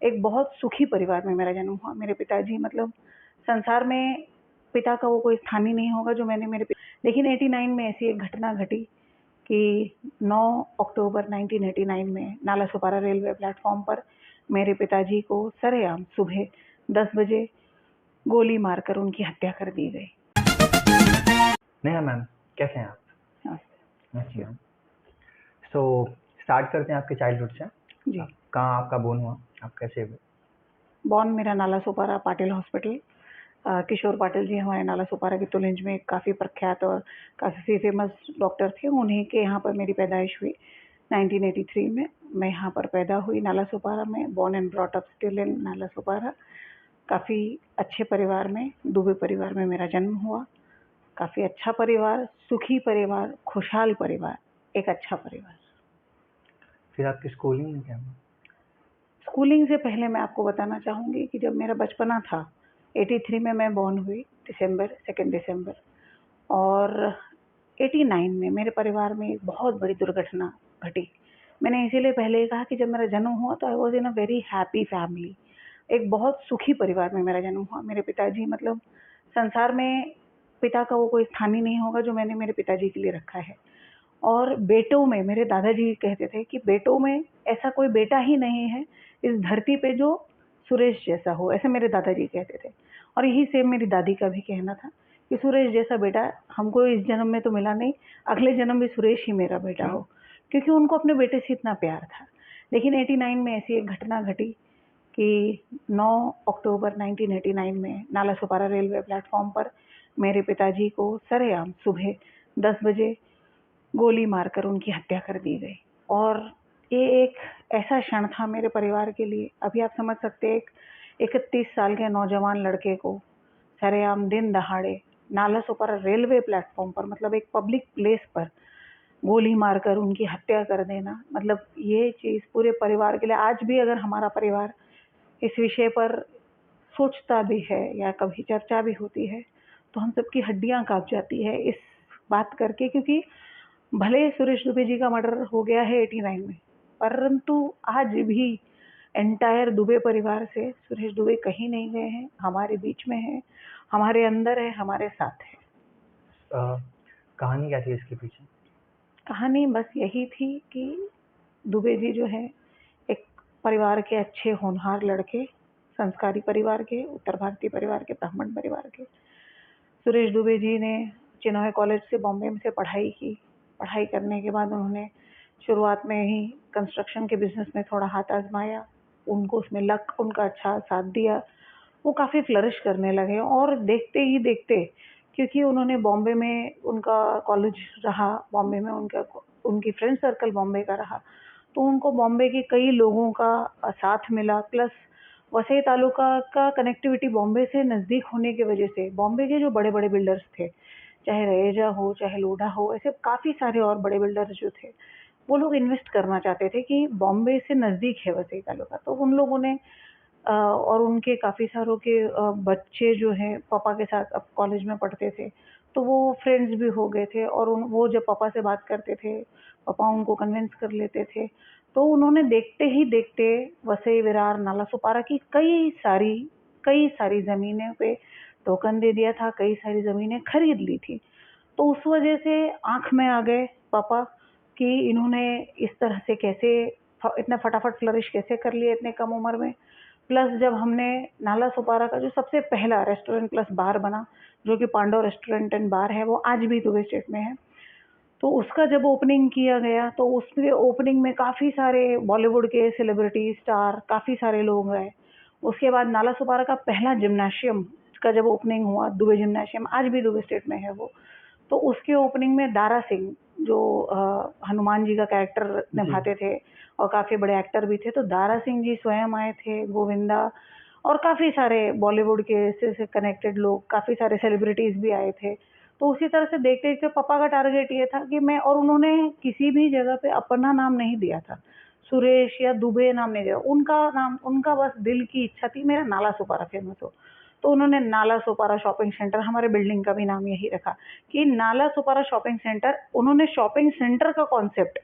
एक बहुत सुखी परिवार में मेरा जन्म हुआ। मेरे पिताजी मतलब संसार में पिता का वो कोई स्थान ही नहीं होगा जो मैंने लेकिन 89 में ऐसी एक घटना घटी कि 9 अक्टूबर 1989 में नालासोपारा रेलवे प्लेटफॉर्म पर मेरे पिताजी को सरेआम सुबह 10 बजे गोली मारकर उनकी हत्या कर दी गई। नेहा मैम, कैसे हैं आप? नमस्ते। अच्छी हूँ। सो स्टार्ट करते हैं आपके चाइल्डहुड से। जी, कहाँ आपका बोर्न हुआ, आप कैसे हुए? बॉर्न मेरा नालासोपारा पाटिल हॉस्पिटल। किशोर पाटिल जी हमारे नालासोपारा की तुलिंज में काफ़ी प्रख्यात और काफ़ी फेमस डॉक्टर थे। उन्हीं के यहाँ पर मेरी पैदाइश हुई 1983 में। मैं यहाँ पर पैदा हुई नालासोपारा में, born and brought up still in Nalasopara. काफ़ी अच्छे परिवार में, दुबे परिवार में मेरा जन्म हुआ। काफ़ी अच्छा परिवार, सुखी परिवार, खुशहाल परिवार, एक अच्छा परिवार। फिर आपकी स्कूलिंग में क्या हुआ? स्कूलिंग से पहले मैं आपको बताना चाहूँगी कि जब मेरा बचपना था, 83 में मैं बॉर्न हुई, दिसंबर 2 दिसंबर, और 89 में मेरे परिवार में एक बहुत बड़ी दुर्घटना घटी। मैंने इसीलिए पहले ही कहा कि जब मेरा जन्म हुआ तो I was in a very happy family. एक बहुत सुखी परिवार में मेरा जन्म हुआ। मेरे पिताजी मतलब संसार में पिता का वो कोई स्थान ही नहीं होगा जो मैंने मेरे पिताजी के लिए रखा है। और बेटों में मेरे दादाजी कहते थे कि बेटों में ऐसा कोई बेटा ही नहीं है इस धरती पे जो सुरेश जैसा हो, ऐसे मेरे दादाजी कहते थे। और यही सेम मेरी दादी का भी कहना था कि सुरेश जैसा बेटा हमको इस जन्म में तो मिला नहीं, अगले जन्म भी सुरेश ही मेरा बेटा हो, क्योंकि उनको अपने बेटे से इतना प्यार था। लेकिन 89 में ऐसी एक घटना घटी कि 9 अक्टूबर 1989 में नालासोपारा रेलवे प्लेटफॉर्म पर मेरे पिताजी को सरेआम सुबह 10 बजे गोली मारकर उनकी हत्या कर दी गई। और ये एक ऐसा क्षण था मेरे परिवार के लिए। अभी आप समझ सकते हैं, एक 31 साल के नौजवान लड़के को सरेआम दिन दहाड़े नालासोपारा रेलवे प्लेटफॉर्म पर, मतलब एक पब्लिक प्लेस पर, गोली मारकर उनकी हत्या कर देना, मतलब ये चीज़ पूरे परिवार के लिए, आज भी अगर हमारा परिवार इस विषय पर सोचता भी है या कभी चर्चा भी होती है तो हम सबकी हड्डियां कांप जाती है इस बात करके, क्योंकि भले सुरेश दुबे जी का मर्डर हो गया है 89 में, परंतु आज भी एंटायर दुबे परिवार से सुरेश दुबे कहीं नहीं गए हैं, हमारे बीच में है, हमारे अंदर है, हमारे साथ है। कहानी क्या थी इसके पीछे? कहानी बस यही थी कि दुबे जी जो है एक परिवार के अच्छे होनहार लड़के, संस्कारी परिवार के, उत्तर भारतीय परिवार के, ब्राह्मण परिवार के। सुरेश दुबे जी ने चिन्मय कॉलेज से बॉम्बे से पढ़ाई की। पढ़ाई करने के बाद उन्होंने शुरुआत में ही कंस्ट्रक्शन के बिजनेस में थोड़ा हाथ आजमाया। उनको उसमें लक उनका अच्छा साथ दिया, वो काफ़ी फ्लरिश करने लगे। और देखते ही देखते, क्योंकि उन्होंने बॉम्बे में उनका कॉलेज रहा, बॉम्बे में उनकी फ्रेंड सर्कल बॉम्बे का रहा, तो उनको बॉम्बे के कई लोगों का साथ मिला। प्लस वसई तालुका का कनेक्टिविटी बॉम्बे से नज़दीक होने की वजह से बॉम्बे के जो बड़े बड़े बिल्डर्स थे, चाहे रहेजा हो, चाहे लोढ़ा हो, ऐसे काफ़ी सारे और बड़े बिल्डर्स जो थे, वो लोग इन्वेस्ट करना चाहते थे कि बॉम्बे से नज़दीक है वसई तालुका। तो उन लोगों ने और उनके काफ़ी सारों के बच्चे जो हैं पापा के साथ अब कॉलेज में पढ़ते थे, तो वो फ्रेंड्स भी हो गए थे। और वो जब पापा से बात करते थे, पापा उनको कन्विंस कर लेते थे। तो उन्होंने देखते ही देखते वसई, विरार, नालासोपारा की कई सारी ज़मीनें पे टोकन दे दिया था, कई सारी ज़मीनें खरीद ली थी। तो उस वजह से आँख में आ गए पापा कि इन्होंने इस तरह से कैसे इतना फटाफट फ्लरिश कैसे कर लिया इतने कम उम्र में। प्लस जब हमने नालासोपारा का जो सबसे पहला रेस्टोरेंट प्लस बार बना, जो कि पांडव रेस्टोरेंट एंड बार है, वो आज भी दुबई स्टेट में है। तो उसका जब ओपनिंग किया गया तो उसके ओपनिंग में काफ़ी सारे बॉलीवुड के सेलिब्रिटी स्टार, काफ़ी सारे लोग आए। उसके बाद नालासोपारा का पहला जिम्नाशियम का जब ओपनिंग हुआ, दुबे जिम्नाशियम, आज भी दुबई स्टेट में है वो। तो उसके ओपनिंग में दारा सिंह जो हनुमान जी का कैरेक्टर निभाते थे और काफ़ी बड़े एक्टर भी थे, तो दारा सिंह जी स्वयं आए थे, गोविंदा और काफ़ी सारे बॉलीवुड के से कनेक्टेड लोग, काफ़ी सारे सेलिब्रिटीज़ भी आए थे। तो उसी तरह से देखते-देखते पापा का टारगेट ये था कि मैं, और उन्होंने किसी भी जगह पे अपना नाम नहीं दिया था, सुरेश या दुबे नाम नहीं दिया। उनका नाम, उनका बस दिल की इच्छा थी मेरा नालासोपारा फेमस हो। तो उन्होंने नालासोपारा शॉपिंग सेंटर, हमारे बिल्डिंग का भी नाम यही रखा कि नालासोपारा शॉपिंग सेंटर। उन्होंने शॉपिंग सेंटर का कॉन्सेप्ट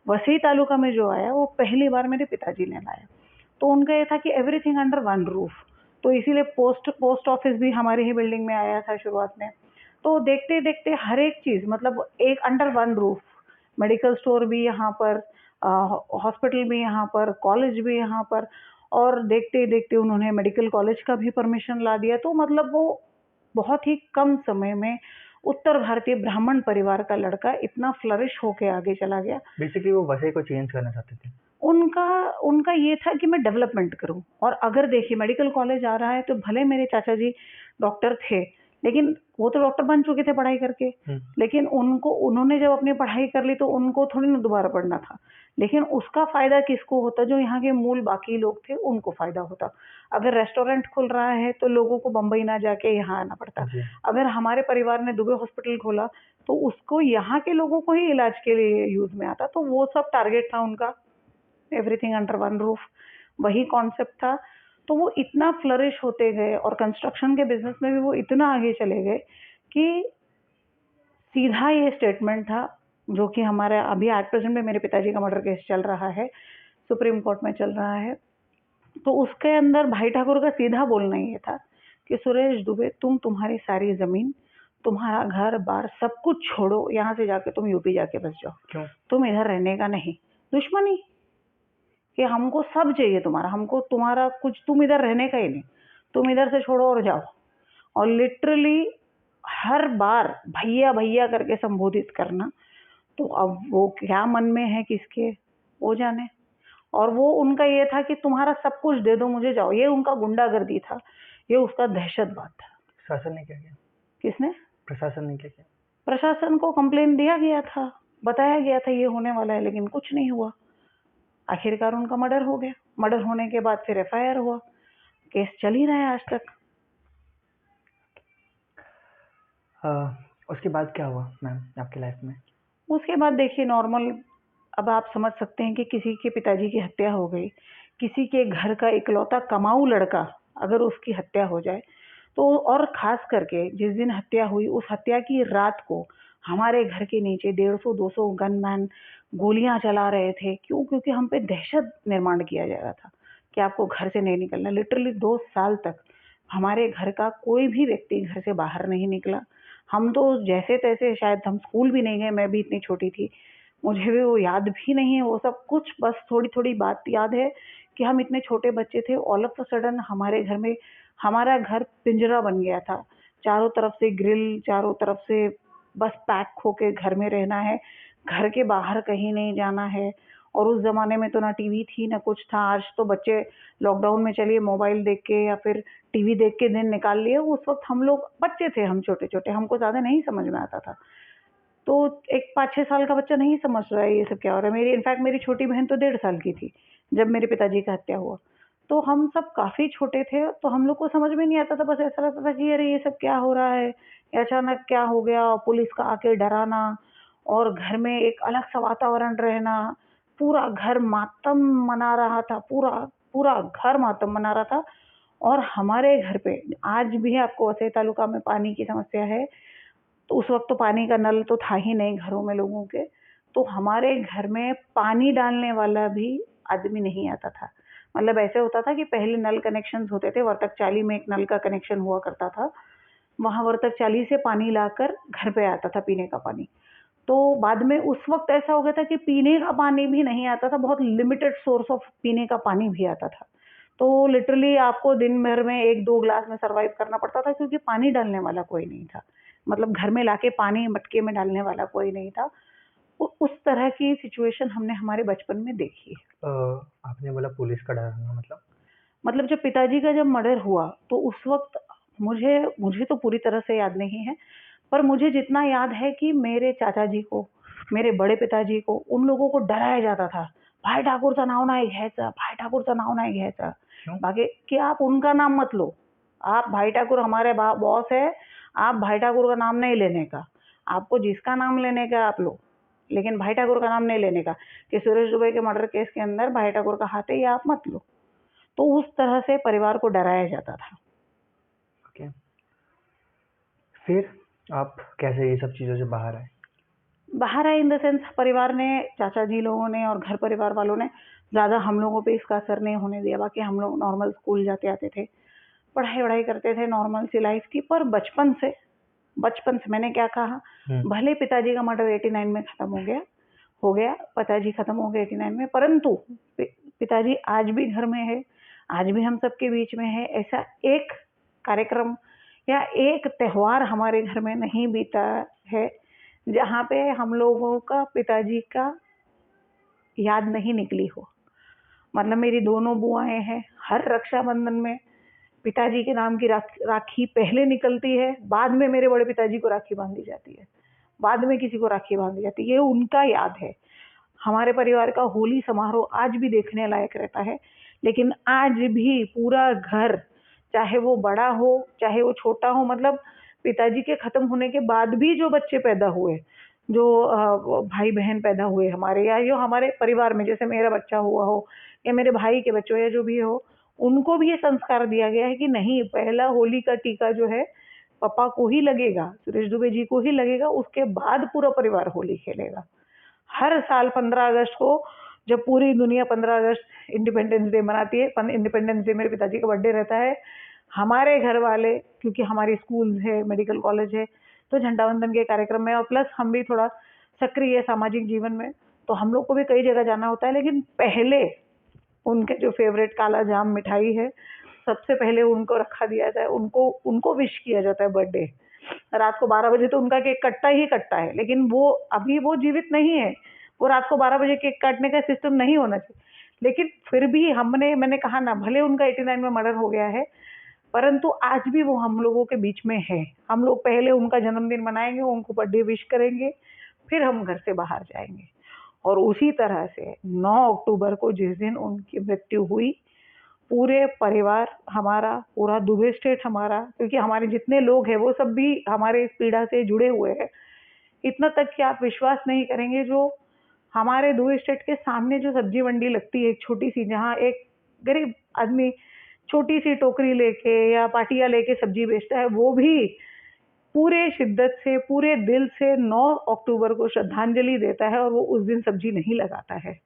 वसई तालुका में जो आया, वो पहली बार मेरे पिताजी ने लाया। तो उनका ये था कि एवरीथिंग अंडर वन रूफ, तो इसीलिए पोस्ट ऑफिस भी हमारी ही बिल्डिंग में आया था शुरुआत में। तो देखते देखते हर एक चीज़ मतलब एक under one roof, medical store भी यहाँ पर, हॉस्पिटल भी यहाँ पर, कॉलेज भी यहाँ पर, और देखते देखते उन्होंने मेडिकल कॉलेज का भी परमिशन ला दिया। तो मतलब वो बहुत ही कम समय में उत्तर भारतीय ब्राह्मण परिवार का लड़का इतना फ्लरिश होके आगे चला गया। बेसिकली वो वसई को चेंज करना चाहते थे। उनका उनका ये था कि मैं डेवलपमेंट करूं, और अगर देखिए मेडिकल कॉलेज आ रहा है तो भले मेरे चाचा जी डॉक्टर थे, लेकिन वो तो डॉक्टर बन चुके थे पढ़ाई करके, लेकिन उन्होंने जब अपनी पढ़ाई कर ली तो उनको थोड़ी ना दोबारा पढ़ना था, लेकिन उसका फायदा किसको होता? जो यहाँ के मूल बाकी लोग थे उनको फायदा होता। अगर रेस्टोरेंट खुल रहा है तो लोगों को बम्बई ना जाके यहाँ आना पड़ता। जी। अगर हमारे परिवार ने दुबे हॉस्पिटल खोला तो उसको यहाँ के लोगों को ही इलाज के लिए यूज में आता। तो वो सब टारगेट था उनका, एवरीथिंग अंडर वन रूफ, वही कॉन्सेप्ट था। तो वो इतना फ्लरिश होते गए और कंस्ट्रक्शन के बिजनेस में भी वो इतना आगे चले गए कि सीधा ये स्टेटमेंट था, जो कि हमारा अभी एट प्रेजेंट में मेरे पिताजी का मर्डर केस चल रहा है, सुप्रीम कोर्ट में चल रहा है। तो उसके अंदर भाई ठाकुर का सीधा बोलना ये था कि सुरेश दुबे, तुम्हारी सारी जमीन, तुम्हारा घर बार सब कुछ छोड़ो, यहाँ से जाके तुम यूपी जाके बस जाओ। क्यों? तुम इधर रहने का नहीं, दुश्मनी कि हमको सब चाहिए तुम्हारा, हमको तुम्हारा कुछ, तुम इधर रहने का ही नहीं, तुम इधर से छोड़ो और जाओ। और लिटरली हर बार भैया भैया करके संबोधित करना। तो अब वो क्या मन में है किसके, वो जाने। और वो उनका ये था कि तुम्हारा सब कुछ दे दो मुझे, जाओ। ये उनका गुंडागर्दी था, ये उसका दहशतवाद था। शासन ने क्या किया? किसने? प्रशासन ने क्या किया? प्रशासन को कंप्लेन दिया गया था, बताया गया था ये होने वाला है, लेकिन कुछ नहीं हुआ। आखिरकार उनका मर्डर हो गया। मर्डर होने के बाद फिर एफआईआर हुआ, केस चल ही रहा है आज तक। उसके बाद क्या हुआ मैम आपकी लाइफ में? उसके बाद देखिए नॉर्मल, अब आप समझ सकते हैं कि किसी के पिताजी की हत्या हो गई, किसी के घर का इकलौता कमाऊ लड़का अगर उसकी हत्या हो जाए तो, और खास करके जिस दिन हत्या हुई उस हत्या की रात को हमारे घर के नीचे 150-200 गनमैन गोलियां चला रहे थे। क्यों? क्योंकि हम पे दहशत निर्माण किया जा रहा था कि आपको घर से नहीं निकलना। लिटरली 2 साल तक हमारे घर का कोई भी व्यक्ति घर से बाहर नहीं निकला। हम तो जैसे तैसे, शायद हम स्कूल भी नहीं गए, मैं भी इतनी छोटी थी, मुझे भी वो याद भी नहीं है वो सब कुछ। बस थोड़ी थोड़ी बात याद है कि हम इतने छोटे बच्चे थे, ऑल ऑफ अ सडन हमारे घर में, हमारा घर पिंजरा बन गया था, चारों तरफ से ग्रिल, चारों तरफ से बस पैक होके घर में रहना है, घर के बाहर कहीं नहीं जाना है। और उस जमाने में तो ना टीवी थी ना कुछ था। आज तो बच्चे लॉकडाउन में चलिए मोबाइल देख के या फिर टीवी देख के दिन निकाल लिए, उस वक्त हम लोग बच्चे थे, हम छोटे छोटे, हमको ज्यादा नहीं समझ में आता था। तो एक 5-6 साल का बच्चा नहीं समझ रहा है ये सब क्या हो रहा है। मेरी इनफैक्ट मेरी छोटी बहन तो 1.5 साल की थी जब मेरे पिताजी का हत्या हुआ। तो हम सब काफ़ी छोटे थे, तो हम लोग को समझ में नहीं आता था, बस ऐसा लगता था कि अरे ये सब क्या हो रहा है, ये अचानक क्या हो गया, और पुलिस का आके डराना, और घर में एक अलग-सा वातावरण रहना, पूरा घर मातम मना रहा था, पूरा पूरा घर मातम मना रहा था। और हमारे घर पे आज भी आपको वसई तालुका में पानी की समस्या है, तो उस वक़्त तो पानी का नल तो था ही नहीं घरों में लोगों के, तो हमारे घर में पानी डालने वाला भी आदमी नहीं आता था। मतलब ऐसे होता था कि पहले नल कनेक्शंस होते थे, वर्तक चाली में एक नल का कनेक्शन हुआ करता था, वहाँ वर्तक चाली से पानी लाकर घर पे आता था पीने का पानी। तो बाद में उस वक़्त ऐसा हो गया था कि पीने का पानी भी नहीं आता था, बहुत लिमिटेड सोर्स ऑफ पीने का पानी भी आता था। तो लिटरली आपको दिन भर में 1-2 ग्लास में सर्वाइव करना पड़ता था, क्योंकि पानी डालने वाला कोई नहीं था। मतलब घर में लाके पानी मटके में डालने वाला कोई नहीं था। उस तरह की सिचुएशन हमने हमारे बचपन में देखी है। आपने बोला पुलिस का डराना, मतलब जब पिताजी का जब मर्डर हुआ तो उस वक़्त मुझे मुझे तो पूरी तरह से याद नहीं है, पर मुझे जितना याद है कि मेरे चाचा जी को, मेरे बड़े पिताजी को, उन लोगों को डराया जाता था, "भाई ठाकुरचं नाव नाही घ्यायचं, भाई ठाकुरचं नाव नहीं घ्यायचं." क्यों? बाकी कि आप उनका नाम मत लो, आप भाई ठाकुर हमारे बॉस है, आप भाई ठाकुर का नाम नहीं लेने का, आपको जिसका नाम लेने का आप लो, लेकिन भाई ठाकुर का नाम नहीं लेने का, कि सुरेश दुबे के मर्डर केस के अंदर भाई ठाकुर का हाथ है, ये आप मत लो। तो उस तरह से परिवार को डराया जाता था। ओके। फिर आप कैसे ये सब चीज़ों से बाहर आए? बाहर आए इन द सेंस, परिवार ने, चाचा जी लोगों ने और घर परिवार वालों ने ज़्यादा हम लोगों पे इसका असर नहीं होने दिया। बाकी हम लोग नॉर्मल स्कूल जाते आते थे, पढ़ाई वढ़ाई करते थे, नॉर्मल सी लाइफ थी। पर बचपन से मैंने क्या कहा, भले पिताजी का मर्डर 89 में खत्म हो गया, पिताजी खत्म हो गए 89 में, परंतु पिताजी आज भी घर में है, आज भी हम सबके बीच में है। ऐसा एक कार्यक्रम या एक त्योहार हमारे घर में नहीं बीता है जहाँ पे हम लोगों का पिताजी का याद नहीं निकली हो। मतलब मेरी दोनों बुआएं हैं, हर रक्षाबंधन में पिताजी के नाम की राखी पहले निकलती है, बाद में मेरे बड़े पिताजी को राखी बांधी जाती है, बाद में किसी को राखी बांधी जाती है। ये उनका याद है। हमारे परिवार का होली समारोह आज भी देखने लायक रहता है, लेकिन आज भी पूरा घर, चाहे वो बड़ा हो चाहे वो छोटा हो, मतलब पिताजी के खत्म होने के बाद भी जो बच्चे पैदा हुए, जो भाई बहन पैदा हुए हमारे, या जो हमारे परिवार में जैसे मेरा बच्चा हुआ हो या मेरे भाई के बच्चे हो या जो भी हो, उनको भी ये संस्कार दिया गया है कि नहीं, पहला होली का टीका जो है पापा को ही लगेगा, सुरेश दुबे जी को ही लगेगा, उसके बाद पूरा परिवार होली खेलेगा। हर साल 15 अगस्त को जब पूरी दुनिया 15 अगस्त इंडिपेंडेंस डे मनाती है, इंडिपेंडेंस डे मेरे पिताजी का बर्थडे रहता है, हमारे घर वाले, क्योंकि हमारी स्कूल है, मेडिकल कॉलेज है, तो झंडा वंदन के कार्यक्रम में, और प्लस हम भी थोड़ा सक्रिय है सामाजिक जीवन में, तो हम लोग को भी कई जगह जाना होता है। लेकिन पहले उनके जो फेवरेट काला जाम मिठाई है, सबसे पहले उनको रखा दिया जाता है, उनको विश किया जाता है बर्थडे। रात को 12 बजे तो उनका केक कटता ही कटता है, लेकिन अभी वो जीवित नहीं है, वो रात को 12 बजे केक काटने का सिस्टम नहीं होना चाहिए। लेकिन फिर भी मैंने कहा ना, भले उनका 89 में मर्डर हो गया है, परंतु आज भी वो हम लोगों के बीच में है। हम लोग पहले उनका जन्मदिन मनाएंगे, उनको बर्थडे विश करेंगे, फिर हम घर से बाहर जाएंगे। और उसी तरह से 9 अक्टूबर को जिस दिन उनकी मृत्यु हुई, पूरे परिवार हमारा, पूरा दुबे स्टेट हमारा, क्योंकि हमारे जितने लोग हैं वो सब भी हमारे इस पीड़ा से जुड़े हुए हैं। इतना तक कि आप विश्वास नहीं करेंगे, जो हमारे दुबे स्टेट के सामने जो सब्जी मंडी लगती है, एक छोटी सी, जहाँ एक गरीब आदमी छोटी सी टोकरी लेके या पाटिया लेके सब्जी बेचता है, वो भी पूरे शिद्दत से, पूरे दिल से 9 अक्टूबर को श्रद्धांजलि देता है, और वो उस दिन सब्जी नहीं लगाता है।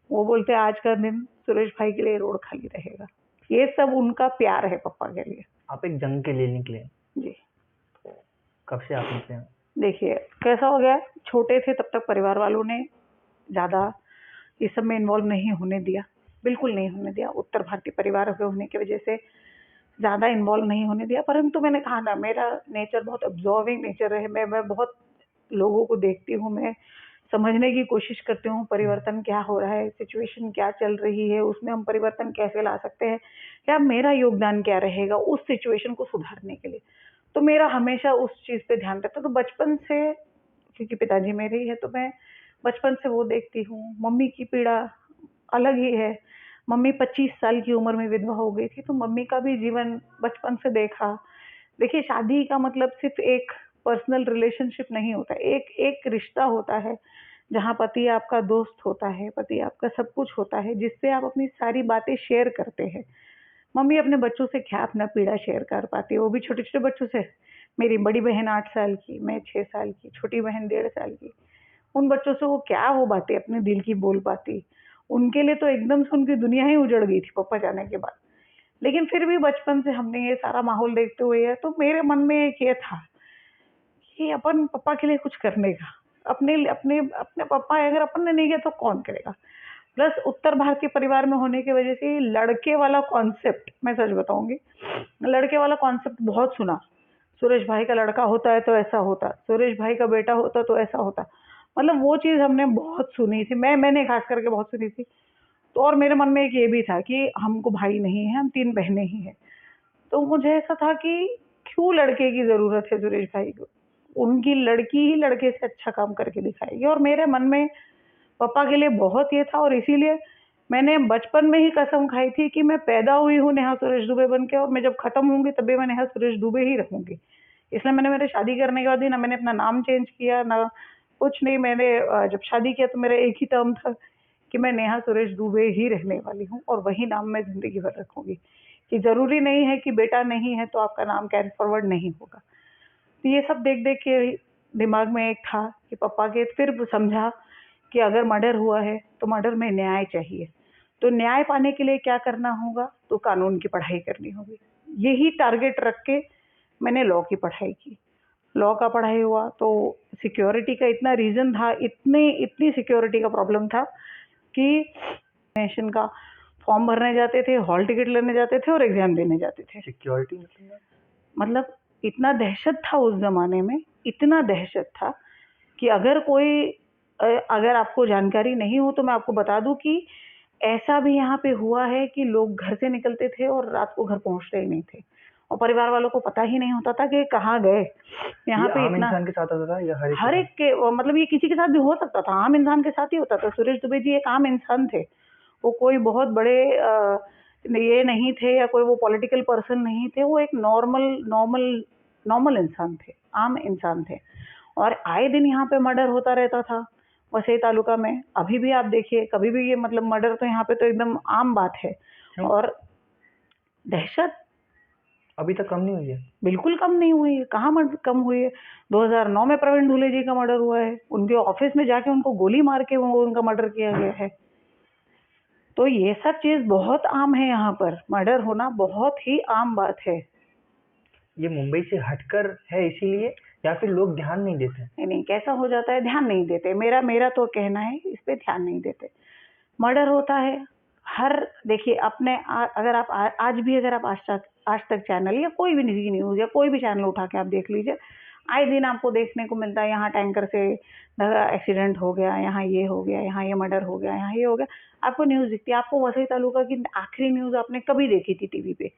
वो बोलते हैं आज का दिन सुरेश भाई के लिए रोड खाली रहेगा। ये सब उनका प्यार है पापा के लिए। आप एक जंग के लिए निकले जी। तो कब से आप निकले? देखिए कैसा हो गया, छोटे थे तब तक परिवार वालों ने ज़्यादा इस सब में इन्वॉल्व नहीं होने दिया, बिल्कुल नहीं होने दिया। उत्तर भारतीय परिवार होने की वजह से ज़्यादा इन्वॉल्व नहीं होने दिया। परंतु मैंने कहा ना, मेरा नेचर बहुत ऑब्जर्विंग नेचर है। मैं बहुत लोगों को देखती हूँ, मैं समझने की कोशिश करती हूँ परिवर्तन क्या हो रहा है, सिचुएशन क्या चल रही है, उसमें हम परिवर्तन कैसे ला सकते हैं, या मेरा योगदान क्या रहेगा उस सिचुएशन को सुधारने के लिए। तो मेरा हमेशा उस चीज़ पे ध्यान रहता है। तो बचपन से, क्योंकि पिताजी मेरे ही है, तो मैं बचपन से वो देखती हूँ। मम्मी की पीड़ा अलग ही है। मम्मी 25 साल की उम्र में विधवा हो गई थी, तो मम्मी का भी जीवन बचपन से देखा। देखिए शादी का मतलब सिर्फ एक पर्सनल रिलेशनशिप नहीं होता, एक रिश्ता होता है जहाँ पति आपका दोस्त होता है, पति आपका सब कुछ होता है, जिससे आप अपनी सारी बातें शेयर करते हैं। मम्मी अपने बच्चों से क्या अपना पीड़ा शेयर कर पाती है, वो भी छोटे छोटे बच्चों से। मेरी बड़ी बहन 8 साल की, मैं 6 साल की, छोटी बहन 1.5 साल की। उन बच्चों से वो बातें अपने दिल की बोल पाती। उनके लिए तो एकदम से उनकी दुनिया ही उजड़ गई थी पापा जाने के बाद। लेकिन फिर भी बचपन से हमने ये सारा माहौल देखते हुए है, तो मेरे मन में एक ये था कि अपन पापा के लिए कुछ करने का, अपने अपने अपने पापा अगर अपन ने नहीं किया तो कौन करेगा। प्लस उत्तर भारतीय परिवार में होने की वजह से लड़के वाला कॉन्सेप्ट, मैं सच बताऊंगी, लड़के वाला कॉन्सेप्ट बहुत सुना। सुरेश भाई का लड़का होता है तो ऐसा होता, सुरेश भाई का बेटा होता तो ऐसा होता। मतलब वो चीज़ हमने बहुत सुनी थी, मैंने खास करके बहुत सुनी थी। तो और मेरे मन में एक ये भी था कि हमको भाई नहीं है, हम 3 बहनें ही हैं। तो मुझे ऐसा था कि क्यों लड़के की ज़रूरत है सुरेश भाई को, उनकी लड़की ही लड़के से अच्छा काम करके दिखाएगी। और मेरे मन में पापा के लिए बहुत ये था, और इसीलिए मैंने बचपन में ही कसम खाई थी कि मैं पैदा हुई हूँ नेहा सुरेश दुबे बन के, और मैं जब खत्म होंगी तभी मैं नेहा सुरेश दुबे ही रहूँगी। इसलिए मैंने, मेरे शादी करने के बाद ही ना मैंने अपना नाम चेंज किया ना कुछ नहीं। मैंने जब शादी किया तो मेरा एक ही टर्म था कि मैं नेहा सुरेश दुबे ही रहने वाली हूँ, और वही नाम मैं ज़िंदगी भर रखूँगी। कि ज़रूरी नहीं है कि बेटा नहीं है तो आपका नाम कैरी फॉरवर्ड नहीं होगा। तो ये सब देख देख के दिमाग में एक था कि पापा के, फिर समझा कि अगर मर्डर हुआ है तो मर्डर में न्याय चाहिए। तो न्याय पाने के लिए क्या करना होगा? तो कानून की पढ़ाई करनी होगी। यही टारगेट रख के मैंने लॉ की पढ़ाई की। लॉ का पढ़ाई हुआ तो सिक्योरिटी का इतना रीज़न था, इतनी सिक्योरिटी का प्रॉब्लम था कि नेशन का फॉर्म भरने जाते थे, हॉल टिकट लेने जाते थे और एग्ज़ाम देने जाते थे। सिक्योरिटी मतलब इतना दहशत था उस ज़माने में, इतना दहशत था कि अगर आपको जानकारी नहीं हो तो मैं आपको बता दूं कि ऐसा भी यहाँ पे हुआ है कि लोग घर से निकलते थे और रात को घर पहुँचते ही नहीं थे और परिवार वालों को पता ही नहीं होता था कि कहाँ गए। यहाँ पे आम इतना इंसान के साथ होता था या हर एक के मतलब ये किसी के साथ भी हो सकता था, आम इंसान के साथ ही होता था। सुरेश दुबे जी एक आम इंसान थे, वो कोई बहुत बड़े ये नहीं थे या कोई वो पॉलिटिकल पर्सन नहीं थे, वो एक नॉर्मल इंसान थे, आम इंसान थे और आए दिन यहाँ पे मर्डर होता रहता था वसई तालुका में। अभी भी आप देखिए, कभी भी ये मतलब मर्डर तो यहाँ पे तो एकदम आम बात है और दहशत अभी तक कम नहीं हुई है। बिल्कुल कम नहीं हुई है। कहाँ कम हुई है? 2009 में प्रवीण धुले जी का मर्डर हुआ है, उनके ऑफिस में जाके उनको गोली मार के उनका मर्डर किया गया है। तो ये सब चीज बहुत आम है, यहाँ पर मर्डर होना बहुत ही आम बात है। ये मुंबई से हटकर है इसीलिए या फिर लोग ध्यान नहीं देते? नहीं, कैसा हो जाता है, ध्यान नहीं देते। मेरा तो कहना है इस पे ध्यान नहीं देते। मर्डर होता है देखिए अगर आप आज भी अगर आप आज तक चैनल या कोई भी निजी न्यूज़ या कोई भी चैनल उठा के आप देख लीजिए, आए दिन आपको देखने को मिलता है यहाँ टैंकर से एक्सीडेंट हो गया, यहाँ ये हो गया, यहाँ ये मर्डर हो गया, यहाँ ये हो गया। आपको न्यूज़ दिखती है। आपको वसई तालुका की आखिरी न्यूज़ आपने कभी देखी थी टीवी पे?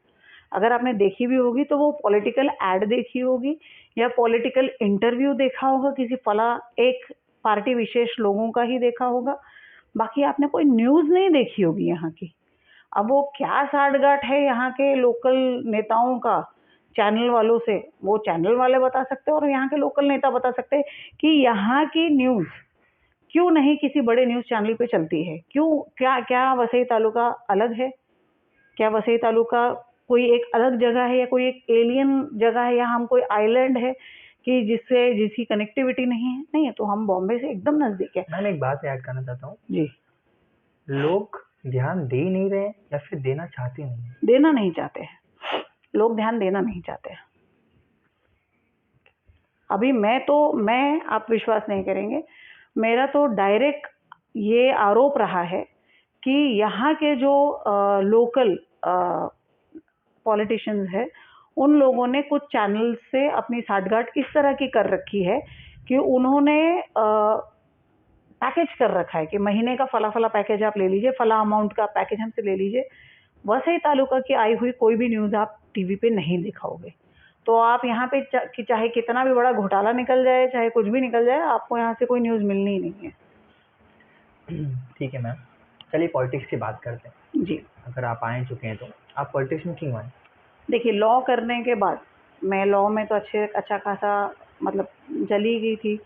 अगर आपने देखी भी होगी तो वो पॉलिटिकल एड देखी होगी या पॉलिटिकल इंटरव्यू देखा होगा, किसी एक पार्टी विशेष लोगों का ही देखा होगा। बाकी आपने कोई न्यूज़ नहीं देखी होगी यहाँ की। अब वो क्या साठगांठ है यहाँ के लोकल नेताओं का चैनल वालों से, वो चैनल वाले बता सकते हैं और यहाँ के लोकल नेता बता सकते हैं कि यहाँ की न्यूज़ क्यों नहीं किसी बड़े न्यूज़ चैनल पे चलती है। क्या वसई तालुका अलग है? क्या वसई तालुका कोई एक अलग जगह है या कोई एक एलियन जगह है या हम कोई आइलैंड है कि जिसकी कनेक्टिविटी नहीं है? नहीं है। तो हम बॉम्बे से एकदम नज़दीक है। मैं एक बात ऐड करना चाहता हूँ जी, लोग ध्यान दे ही नहीं रहे या फिर देना चाहते नहीं है? देना नहीं चाहते हैं लोग, ध्यान देना नहीं चाहते हैं। अभी आप विश्वास नहीं करेंगे, मेरा तो डायरेक्ट ये आरोप रहा है कि यहाँ के जो लोकल पॉलिटिशियंस है, उन लोगों ने कुछ चैनल से अपनी साठगांठ इस तरह की कर रखी है कि उन्होंने पैकेज कर रखा है कि महीने का फला पैकेज आप ले लीजिए, फला अमाउंट का पैकेज हमसे ले लीजिए। वसई तालुका की आई हुई कोई भी न्यूज़ आप टीवी पे नहीं दिखाओगे। तो आप यहाँ पे चाहे कितना भी बड़ा घोटाला निकल जाए, चाहे कुछ भी निकल जाए, आपको यहाँ से कोई न्यूज़ मिलनी ही नहीं है। ठीक है मैम, चलिए पॉलिटिक्स की बात करते हैं। जी, अगर आप आए चुके हैं तो आप पॉलिटिक्स में क्यों आए? देखिए लॉ करने के बाद मैं लॉ में तो अच्छा खासा मतलब चली गई थी।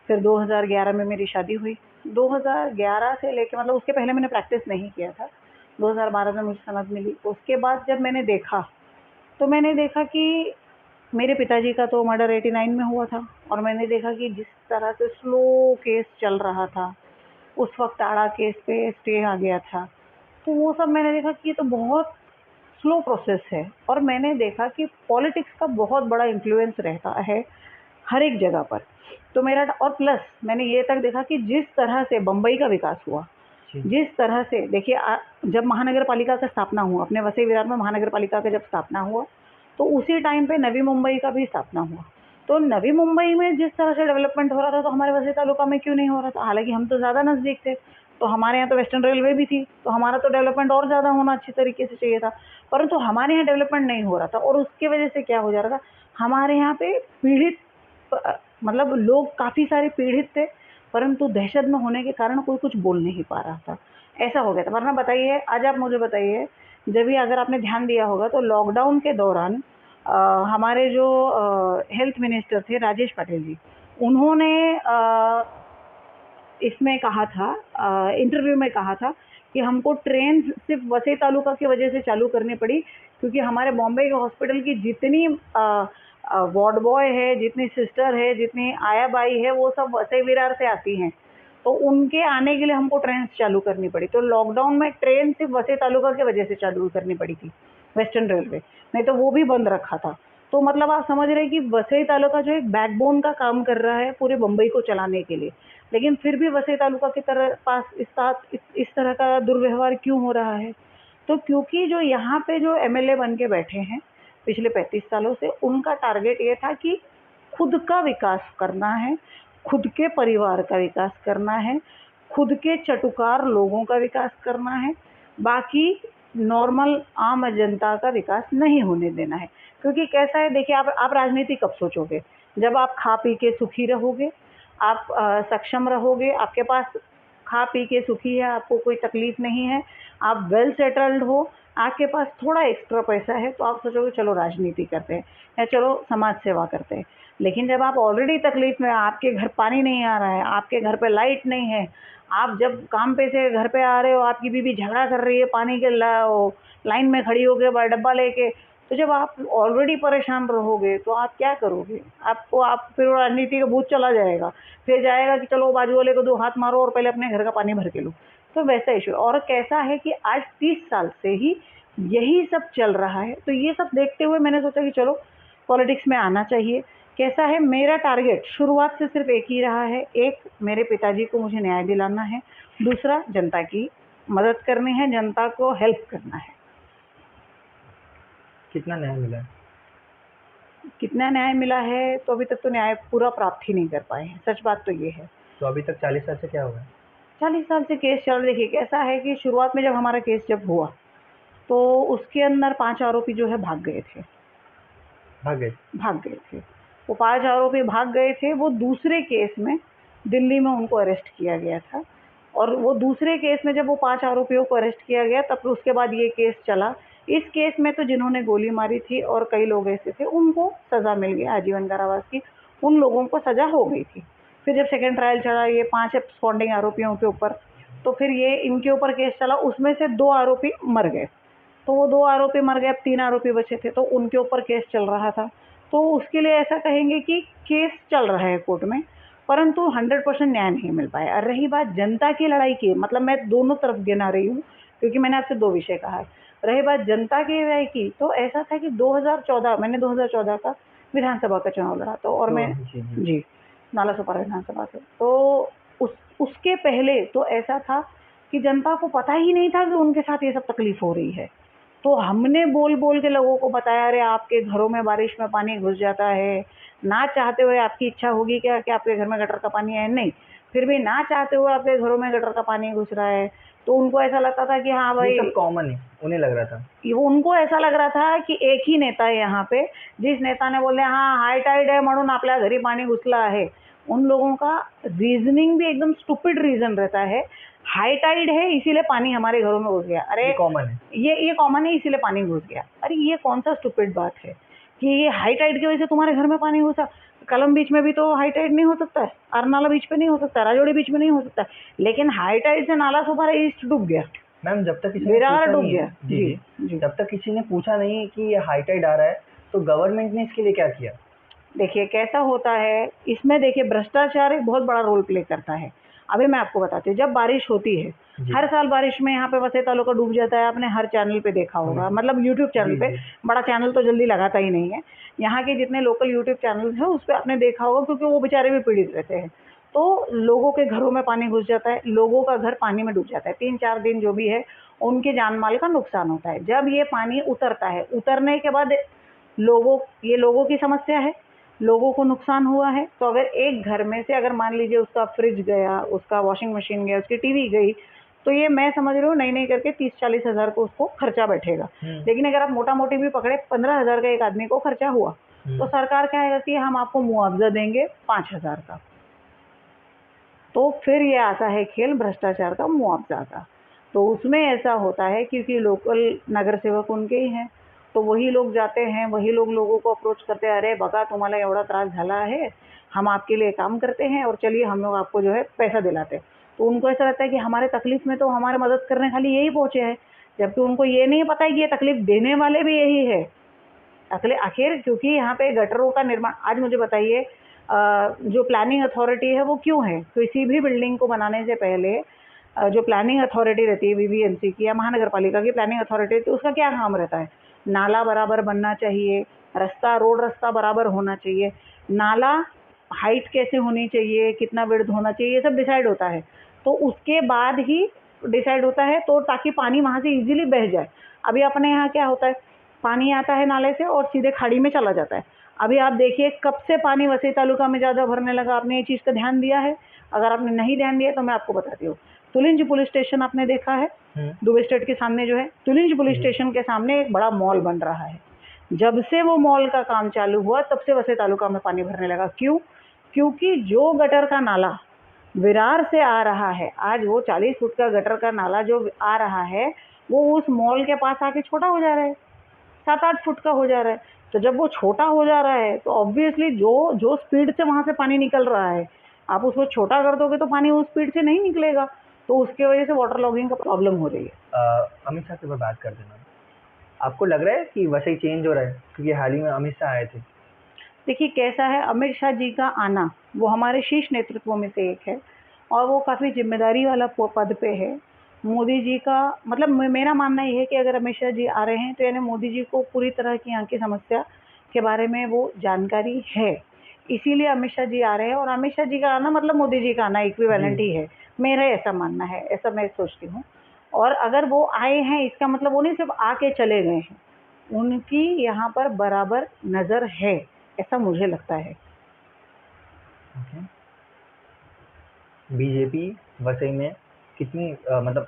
फिर 2011 में मेरी शादी हुई। 2011 से लेके मतलब उसके पहले मैंने प्रैक्टिस नहीं किया था। 2012 में मुझे समझ मिली। उसके बाद जब मैंने देखा तो मैंने देखा कि मेरे पिताजी का तो मर्डर 89 में हुआ था और मैंने देखा कि जिस तरह से स्लो केस चल रहा था, उस वक्त आड़ा केस पे स्टे आ गया था। तो वो सब मैंने देखा कि ये तो बहुत स्लो प्रोसेस है और मैंने देखा कि पॉलिटिक्स का बहुत बड़ा इन्फ्लुएंस रहता है हर एक जगह पर। तो मेरा और प्लस मैंने ये तक देखा कि जिस तरह से बम्बई का विकास हुआ, जिस तरह से देखिए जब महानगर पालिका का स्थापना हुआ, अपने वसई विरार में महानगर पालिका का जब स्थापना हुआ तो उसी टाइम पे नवी मुंबई का भी स्थापना हुआ। तो नवी मुंबई में जिस तरह से डेवलपमेंट हो रहा था तो हमारे वसई तालुका में क्यों नहीं हो रहा था? हालांकि हम तो ज़्यादा नज़दीक थे, तो हमारे यहाँ तो वेस्टर्न रेलवे भी थी, तो हमारा तो डेवलपमेंट और ज़्यादा होना अच्छी तरीके से चाहिए था, परंतु हमारे यहाँ डेवलपमेंट नहीं हो रहा था। और उसकी वजह से क्या हो जा रहा था, हमारे यहाँ पे मतलब लोग काफ़ी सारे पीड़ित थे, परंतु दहशत में होने के कारण कोई कुछ बोल नहीं पा रहा था। ऐसा हो गया था। वरना बताइए, आज आप मुझे बताइए, जब भी अगर आपने ध्यान दिया होगा तो लॉकडाउन के दौरान हमारे जो हेल्थ मिनिस्टर थे राजेश पाटिल जी, उन्होंने इसमें कहा था, इंटरव्यू में कहा था कि हमको ट्रेन सिर्फ वसई तालुका की वजह से चालू करनी पड़ी क्योंकि हमारे बॉम्बे के हॉस्पिटल की जितनी वार्ड बॉय है, जितनी सिस्टर है, जितनी आया बाई है, वो सब वसई विरार से आती हैं। तो उनके आने के लिए हमको ट्रेन चालू करनी पड़ी। तो लॉकडाउन में ट्रेन सिर्फ वसई तालुका की वजह से चालू करनी पड़ी थी, वेस्टर्न रेलवे, नहीं तो वो भी बंद रखा था। तो मतलब आप समझ रहे हैं कि वसई तालुका जो एक बैकबोन का काम कर रहा है पूरे बम्बई को चलाने के लिए, लेकिन फिर भी वसई तालुका की तरह पास इस तरह का दुर्व्यवहार क्यों हो रहा है? तो क्योंकि जो यहाँ पे जो एमएलए बन के बैठे हैं पिछले 35 सालों से, उनका टारगेट ये था कि खुद का विकास करना है, खुद के परिवार का विकास करना है, खुद के चटुकार लोगों का विकास करना है, बाकी नॉर्मल आम जनता का विकास नहीं होने देना है। क्योंकि कैसा है, देखिए आप राजनीति कब सोचोगे? जब आप खा पी के सुखी रहोगे, आप सक्षम रहोगे, आपके पास खा पी के सुखी है, आपको कोई तकलीफ नहीं है, आप वेल सेटल्ड हो, आपके पास थोड़ा एक्स्ट्रा पैसा है, तो आप सोचोगे चलो राजनीति करते हैं या चलो समाज सेवा करते हैं। लेकिन जब आप ऑलरेडी तकलीफ में, आपके घर पानी नहीं आ रहा है, आपके घर पे लाइट नहीं है, आप जब काम पे से घर पे आ रहे हो, आपकी बीवी झगड़ा कर रही है पानी के लाइन में खड़ी होकर बड़ा डब्बा लेके, तो जब आप ऑलरेडी परेशान रहोगे तो आप क्या करोगे? आप फिर राजनीति का भूत चला जाएगा, फिर जाएगा कि चलो बाजू वाले को 2 हाथ मारो और पहले अपने घर का पानी भर के लो। तो वैसा इशू। और कैसा है कि आज 30 साल से ही यही सब चल रहा है, तो ये सब देखते हुए मैंने सोचा कि चलो पॉलिटिक्स में आना चाहिए। कैसा है, मेरा टारगेट शुरुआत से सिर्फ एक ही रहा है, एक मेरे पिताजी को मुझे न्याय दिलाना है, दूसरा जनता की मदद करनी है, जनता को हेल्प करना है। कितना न्याय मिला है? कितना न्याय मिला है, तो अभी तक तो न्याय पूरा प्राप्त ही नहीं कर पाए हैं, सच बात तो ये है। तो अभी तक 40 साल से क्या हुआ है? 40 साल से केस चल रही है। कैसा है कि शुरुआत में जब हमारा केस जब हुआ, तो उसके अंदर 5 आरोपी जो है भाग गए थे। वो 5 आरोपी भाग गए थे। वो दूसरे केस में दिल्ली में उनको अरेस्ट किया गया था, और वो दूसरे केस में जब वो 5 आरोपियों को अरेस्ट किया गया, तब उसके बाद ये केस चला। इस केस में तो जिन्होंने गोली मारी थी और कई लोग ऐसे थे, उनको सज़ा मिल गई आजीवन कारावास की, उन लोगों को सज़ा हो गई थी। फिर जब सेकंड ट्रायल चला ये 5 एब्सकॉन्डिंग आरोपियों के ऊपर, तो फिर ये इनके ऊपर केस चला, उसमें से 2 आरोपी मर गए। तो वो 2 आरोपी मर गए, अब 3 आरोपी बचे थे, तो उनके ऊपर केस चल रहा था। तो उसके लिए ऐसा कहेंगे कि केस चल रहा है कोर्ट में, परंतु 100% न्याय नहीं मिल पाया। और रही बात जनता की लड़ाई की, मतलब मैं दोनों तरफ गिना रही हूँ, क्योंकि मैंने आपसे 2 विषय कहा है। रही बात जनता की लड़ाई की, तो ऐसा था कि 2014 मैंने 2014 का विधानसभा का चुनाव लड़ा, तो और मैं जी नालासोपारा विधानसभा से, तो उसके पहले तो ऐसा था कि जनता को पता ही नहीं था कि उनके साथ ये सब तकलीफ हो रही है। तो हमने बोल बोल के लोगों को बताया, अरे आपके घरों में बारिश में पानी घुस जाता है, ना चाहते हुए आपकी इच्छा होगी क्या कि आपके घर में गटर का पानी आए? नहीं, फिर भी ना चाहते हुए आपके घरों में गटर का पानी घुस रहा है। तो उनको ऐसा लगता था कि हाँ भाई, ये सब कॉमन है, उन्हें लग रहा था, वो उनको ऐसा लग रहा था कि एक ही नेता है यहाँ पे, जिस नेता ने बोले हाँ हाई टाइड है म्हणून आपल्या घरी पाणी घुसला आहे। उन लोगों का रीजनिंग भी एकदम स्टूपिड रीजन रहता है, हाई टाइड है इसीलिए पानी हमारे घरों में घुस गया। अरे कॉमन है, ये कॉमन है इसीलिए पानी घुस गया। अरे ये कौन सा स्टूपिड बात है कि ये हाई टाइड की वजह से तुम्हारे घर में पानी घुसा? कलम बीच में भी तो हाई टाइड नहीं हो सकता है, अरनाला बीच पे नहीं हो सकता, राजौड़ी बीच में नहीं हो सकता, लेकिन हाई टाइड से नालासोपारा ईस्ट डूब गया। मैम जब तक किसी ने विरार पूछा डूब नहीं गया। है, जी, जब तक किसी ने पूछा नहीं कि ये हाई टाइड आ रहा है, तो गवर्नमेंट ने इसके लिए क्या किया? देखिए कैसा होता है, इसमें देखिए भ्रष्टाचार एक बहुत बड़ा रोल प्ले करता है। अभी मैं आपको बताती हूँ, जब बारिश होती है, हर साल बारिश में यहाँ पे वसई तालुका डूब जाता है, आपने हर चैनल पे देखा होगा, मतलब यूट्यूब चैनल पे, बड़ा चैनल तो जल्दी लगाता ही नहीं है। यहाँ के जितने लोकल यूट्यूब चैनल्स हैं उस पर आपने देखा होगा, क्योंकि वो बेचारे भी पीड़ित रहते हैं। तो लोगों के घरों में पानी घुस जाता है, लोगों का घर पानी में डूब जाता है, 3-4 दिन जो भी है उनके जान माल का नुकसान होता है। जब ये पानी उतरता है, उतरने के बाद ये लोगों की समस्या है, लोगों को नुकसान हुआ है। तो अगर एक घर में से अगर मान लीजिए उसका फ्रिज गया, उसका वॉशिंग मशीन गया, उसकी टीवी गई, तो ये मैं समझ रही हूँ नहीं करके 30-40 हज़ार को उसको खर्चा बैठेगा। लेकिन अगर आप मोटा मोटी भी पकड़े 15,000 का एक आदमी को खर्चा हुआ, तो सरकार क्या कहती है, हम आपको मुआवजा देंगे 5,000 का। तो फिर ये आता है खेल भ्रष्टाचार का, मुआवजा का। तो उसमें ऐसा होता है क्योंकि लोकल नगर सेवक उनके ही हैं, तो वही लोग जाते हैं, वही लोग लोगों को अप्रोच करते हैं, अरे बघा तुम्हाला एवढा त्रास झाला है, हम आपके लिए काम करते हैं और चलिए हम लोग आपको जो है पैसा दिलाते हैं। तो उनको ऐसा लगता है कि हमारे तकलीफ में तो हमारे मदद करने खाली यही पहुँचे हैं, जबकि उनको ये नहीं पता है कि ये तकलीफ देने वाले भी यही है। आखिर क्योंकि यहाँ पे गटरों का निर्माण, आज मुझे बताइए, जो प्लानिंग अथॉरिटी है वो क्यों है? किसी भी बिल्डिंग को बनाने से पहले जो प्लानिंग अथॉरिटी रहती है बीबीएमसी की या महानगर पालिका की प्लानिंग अथॉरिटी, तो उसका क्या काम रहता है? नाला बराबर बनना चाहिए, रोड रास्ता बराबर होना चाहिए, नाला हाइट कैसे होनी चाहिए, कितना विड्थ होना चाहिए, ये सब डिसाइड होता है। तो उसके बाद ही डिसाइड होता है, तो ताकि पानी वहाँ से इजीली बह जाए। अभी अपने यहाँ क्या होता है, पानी आता है नाले से और सीधे खाड़ी में चला जाता है। अभी आप देखिए कब से पानी वसई तालुका में ज़्यादा भरने लगा, आपने ये चीज़ का ध्यान दिया है? अगर आपने नहीं ध्यान दिया तो मैं आपको बताती हूँ। तुलिंज पुलिस स्टेशन आपने देखा है? दुबई स्टेट के सामने जो है तुलिंज पुलिस स्टेशन के सामने एक बड़ा मॉल बन रहा है। जब से वो मॉल का काम चालू हुआ तब से वसई तालुका में पानी भरने लगा। क्यों? क्योंकि जो गटर का नाला विरार से आ रहा है, आज वो 40 फुट का गटर का नाला जो आ रहा है वो उस मॉल के पास आके छोटा हो जा रहा है, 7-8 फुट का हो जा रहा है। तो जब वो छोटा हो जा रहा है तो ऑब्वियसली जो स्पीड से वहाँ से पानी निकल रहा है, आप उसको छोटा कर दोगे तो पानी उस स्पीड से नहीं निकलेगा, तो उसके वजह से वाटर लॉगिंग का प्रॉब्लम हो रही है। अमित शाह के ऊपर बात कर देना, आपको लग रहा है कि वसई चेंज हो रहा है? क्योंकि हाल ही में अमित शाह आए थे। देखिए कैसा है, अमित शाह जी का आना वो हमारे शीर्ष नेतृत्व में से एक है और वो काफ़ी जिम्मेदारी वाला पद पे है। मोदी जी का मतलब मेरा मानना ये है कि अगर अमित शाह जी आ रहे हैं तो यानी मोदी जी को पूरी तरह की यहाँ की समस्या के बारे में वो जानकारी है, इसीलिए अमित शाह जी आ रहे हैं। और अमित शाह जी का आना मतलब मोदी जी का आना इक्विवेलेंट ही है, मेरा ऐसा मानना है, ऐसा मैं सोचती हूँ। और अगर वो आए हैं इसका मतलब वो नहीं सिर्फ आके चले गए हैं, उनकी यहाँ पर बराबर नज़र है, ऐसा मुझे लगता है। बीजेपी वसई में कितनी मतलब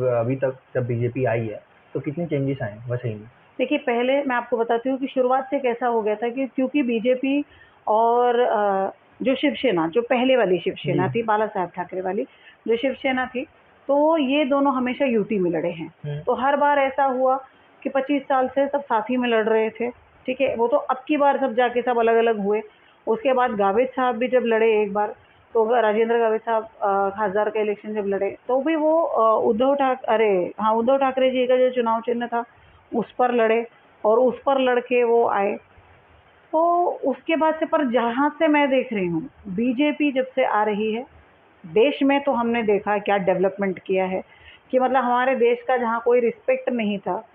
अभी तक जब बीजेपी आई है तो कितनी चेंजेस आए वसई में? देखिए पहले मैं आपको बताती हूँ कि शुरुआत से कैसा हो गया था कि क्योंकि बीजेपी और जो शिवसेना, जो पहले वाली शिवसेना थी, बाला साहब ठाकरे वाली जो शिवसेना थी, तो ये दोनों हमेशा यूटी में लड़े हैं। तो हर बार ऐसा हुआ कि 25 साल से सब साथ ही में लड़ रहे थे, ठीक है। वो तो अब की बार सब जाके सब अलग अलग हुए। उसके बाद गावित साहब भी जब लड़े एक बार, तो राजेंद्र गावित साहब खासदार का इलेक्शन जब लड़े तो भी वो उद्धव ठाकरे जी का जो चुनाव चिन्ह था उस पर लड़े और उस पर लड़के वो आए। तो उसके बाद से पर जहाँ से मैं देख रही हूँ बीजेपी जब से आ रही है, देश में तो हमने देखा क्या डेवलपमेंट किया है कि मतलब हमारे देश का जहाँ कोई रिस्पेक्ट नहीं था,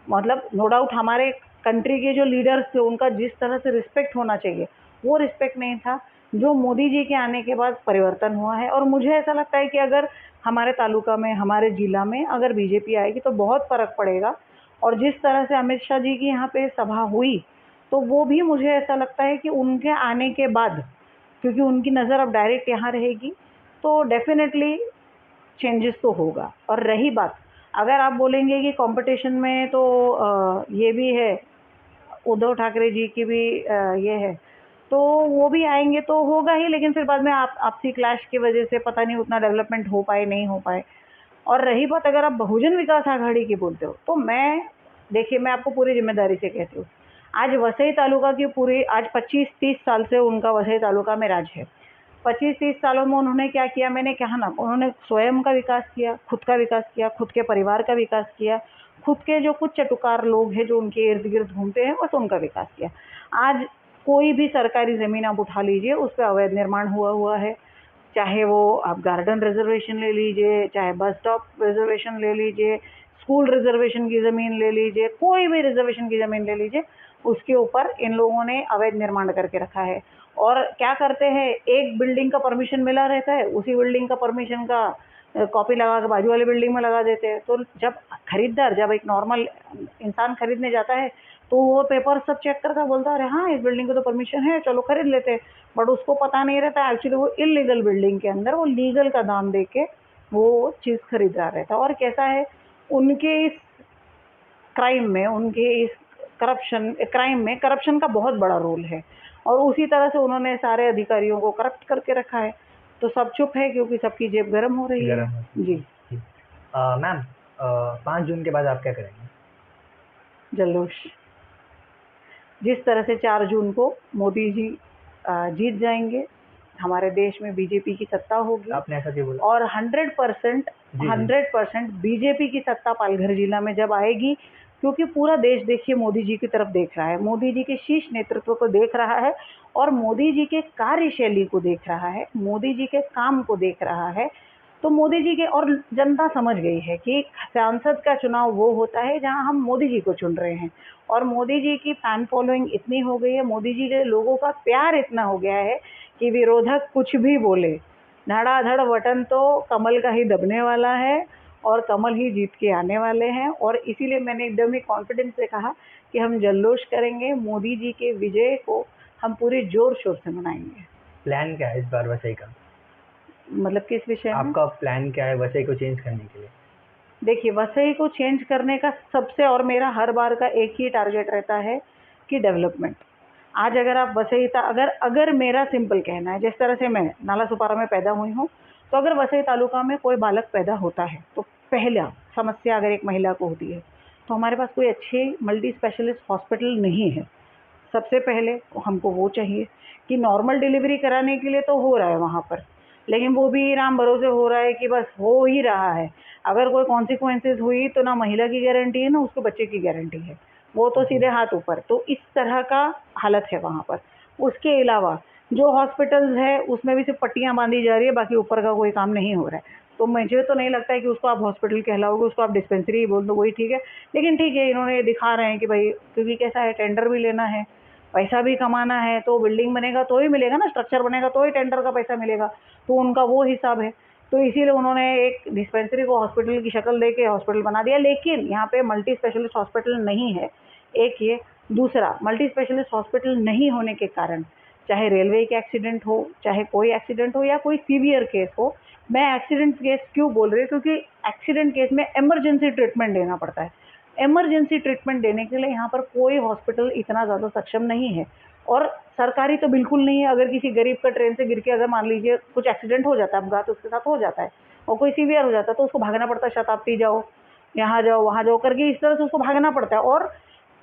मतलब नो डाउट हमारे कंट्री के जो लीडर्स थे उनका जिस तरह से रिस्पेक्ट होना चाहिए वो रिस्पेक्ट नहीं था, जो मोदी जी के आने के बाद परिवर्तन हुआ है। और मुझे ऐसा लगता है कि अगर हमारे तालुका में, हमारे ज़िला में अगर बीजेपी आएगी तो बहुत फ़र्क पड़ेगा। और जिस तरह से अमित शाह जी की यहाँ पे सभा हुई, तो वो भी मुझे ऐसा लगता है कि उनके आने के बाद, क्योंकि उनकी नज़र अब डायरेक्ट यहाँ रहेगी, तो डेफ़िनेटली चेंजेस तो होगा। और रही बात, अगर आप बोलेंगे कि कंपटीशन में तो ये भी है, उद्धव ठाकरे जी की भी ये है, तो वो भी आएंगे तो होगा ही, लेकिन फिर बाद में आपसी क्लैश की वजह से पता नहीं उतना डेवलपमेंट हो पाए नहीं हो पाए। और रही बात अगर आप बहुजन विकास आघाड़ी की बोलते हो, तो देखिए मैं आपको पूरी जिम्मेदारी से कहती हूँ, आज वसई तालुका की पूरी आज 25-30 साल से उनका वसई तालुका में राज है। 25-30 सालों में उन्होंने क्या किया, मैंने कहा ना, उन्होंने स्वयं का विकास किया, खुद का विकास किया, खुद के परिवार का विकास किया, खुद के जो कुछ चटुकार लोग हैं जो उनके इर्द गिर्द घूमते हैं बस उनका विकास किया। आज कोई भी सरकारी ज़मीन आप उठा लीजिए उस पर अवैध निर्माण हुआ है, चाहे वो आप गार्डन रिजर्वेशन ले लीजिए, चाहे बस स्टॉप रिजर्वेशन ले लीजिए, स्कूल रिजर्वेशन की ज़मीन ले लीजिए, कोई भी रिजर्वेशन की ज़मीन ले लीजिए, उसके ऊपर इन लोगों ने अवैध निर्माण करके रखा है। और क्या करते हैं, एक बिल्डिंग का परमिशन मिला रहता है, उसी बिल्डिंग का परमिशन का कॉपी लगा के बाजू वाली बिल्डिंग में लगा देते हैं। तो जब एक नॉर्मल इंसान खरीदने जाता है तो वो पेपर सब चेक करता बोलता है हाँ इस बिल्डिंग को तो परमिशन है, चलो खरीद लेते हैं। बट उसको पता नहीं रहता एक्चुअली वो इलीगल बिल्डिंग के अंदर वो लीगल का दाम दे के वो चीज़ खरीद रहा रहता। और कैसा है, उनके इस क्राइम में, उनके इस क्राइम में करप्शन का बहुत बड़ा रोल है और उसी तरह से उन्होंने सारे अधिकारियों को करप्ट करके रखा है। तो सब चुप है क्योंकि सबकी जेब गर्म हो रही है। जी मैम, 5 जून के बाद आप क्या करेंगे? जल्लोष, जिस तरह से 4 जून को मोदी जी जीत जाएंगे, हमारे देश में बीजेपी की सत्ता होगी। आपने ऐसा क्यों बोला? और 100% बीजेपी की सत्ता पालघर जिला में जब आएगी क्योंकि पूरा देश देखिए मोदी जी की तरफ देख रहा है, मोदी जी के शीर्ष नेतृत्व को देख रहा है और मोदी जी के कार्यशैली को देख रहा है, मोदी जी के काम को देख रहा है। तो मोदी जी के और जनता समझ गई है कि सांसद का चुनाव वो होता है जहाँ हम मोदी जी को चुन रहे हैं और मोदी जी की फैन फॉलोइंग इतनी हो गई है, मोदी जी के लोगों का प्यार इतना हो गया है कि विरोधक कुछ भी बोले, धड़ाधड़ बटन तो कमल का ही दबने वाला है और कमल ही जीत के आने वाले हैं। और इसीलिए मैंने एकदम ही कॉन्फिडेंस से कहा कि हम जल्लोश करेंगे, मोदी जी के विजय को हम पूरे जोर शोर से मनाएंगे। प्लान क्या है इस बार वसई का? मतलब किस विषय में? आपका प्लान क्या है वसई को चेंज करने के लिए? देखिए, वसई को चेंज करने का सबसे और मेरा हर बार का एक ही टारगेट रहता है कि डेवलपमेंट। आज अगर आप वसई अगर अगर मेरा सिंपल कहना है, जिस तरह से मैं नाला सुपारा में पैदा हुई हूँ, तो अगर वसई तालुका में कोई बालक पैदा होता है तो पहला समस्या अगर एक महिला को होती है तो हमारे पास कोई अच्छे मल्टी स्पेशलिस्ट हॉस्पिटल नहीं है। सबसे पहले हमको वो चाहिए कि नॉर्मल डिलीवरी कराने के लिए तो हो रहा है वहाँ पर, लेकिन वो भी राम भरोसे हो रहा है कि बस हो ही रहा है। अगर कोई कॉन्सिक्वेंसेस हुई तो ना महिला की गारंटी है ना उसके बच्चे की गारंटी है, वो तो सीधे हाथ ऊपर। तो इस तरह का हालत है वहाँ पर। उसके अलावा जो हॉस्पिटल्स है उसमें भी सिर्फ पट्टियाँ बांधी जा रही है, बाकी ऊपर का कोई काम नहीं हो रहा है। तो मुझे तो नहीं लगता है कि उसको आप हॉस्पिटल कहलाओगे, उसको आप डिस्पेंसरी ही बोल दो, वही ठीक है। लेकिन ठीक है, इन्होंने दिखा रहे हैं कि भाई, क्योंकि कैसा है, टेंडर भी लेना है, पैसा भी कमाना है, तो बिल्डिंग बनेगा तो ही मिलेगा ना, स्ट्रक्चर बनेगा तो ही टेंडर का पैसा मिलेगा। तो उनका वो हिसाब है। तो इसीलिए उन्होंने एक डिस्पेंसरी को हॉस्पिटल की शक्ल दे के हॉस्पिटल बना दिया, लेकिन यहाँ पे मल्टी स्पेशलिस्ट हॉस्पिटल नहीं है, एक ये। दूसरा, मल्टी स्पेशलिस्ट हॉस्पिटल नहीं होने के कारण, चाहे रेलवे के एक्सीडेंट हो, चाहे कोई एक्सीडेंट हो या कोई सीवियर केस हो, मैं एक्सीडेंट केस क्यों बोल रही हूँ, क्योंकि एक्सीडेंट केस में इमरजेंसी ट्रीटमेंट देना पड़ता है। इमरजेंसी ट्रीटमेंट देने के लिए यहाँ पर कोई हॉस्पिटल इतना ज़्यादा सक्षम नहीं है और सरकारी तो बिल्कुल नहीं है। अगर किसी गरीब का ट्रेन से गिर के अगर मान लीजिए कुछ एक्सीडेंट हो जाता है, अपघात उसके साथ हो जाता है और कोई सीवियर हो जाता है, तो उसको भागना पड़ता है, शताब्दी जाओ, यहाँ जाओ, वहाँ जाओ करके, इस तरह से उसको भागना पड़ता है। और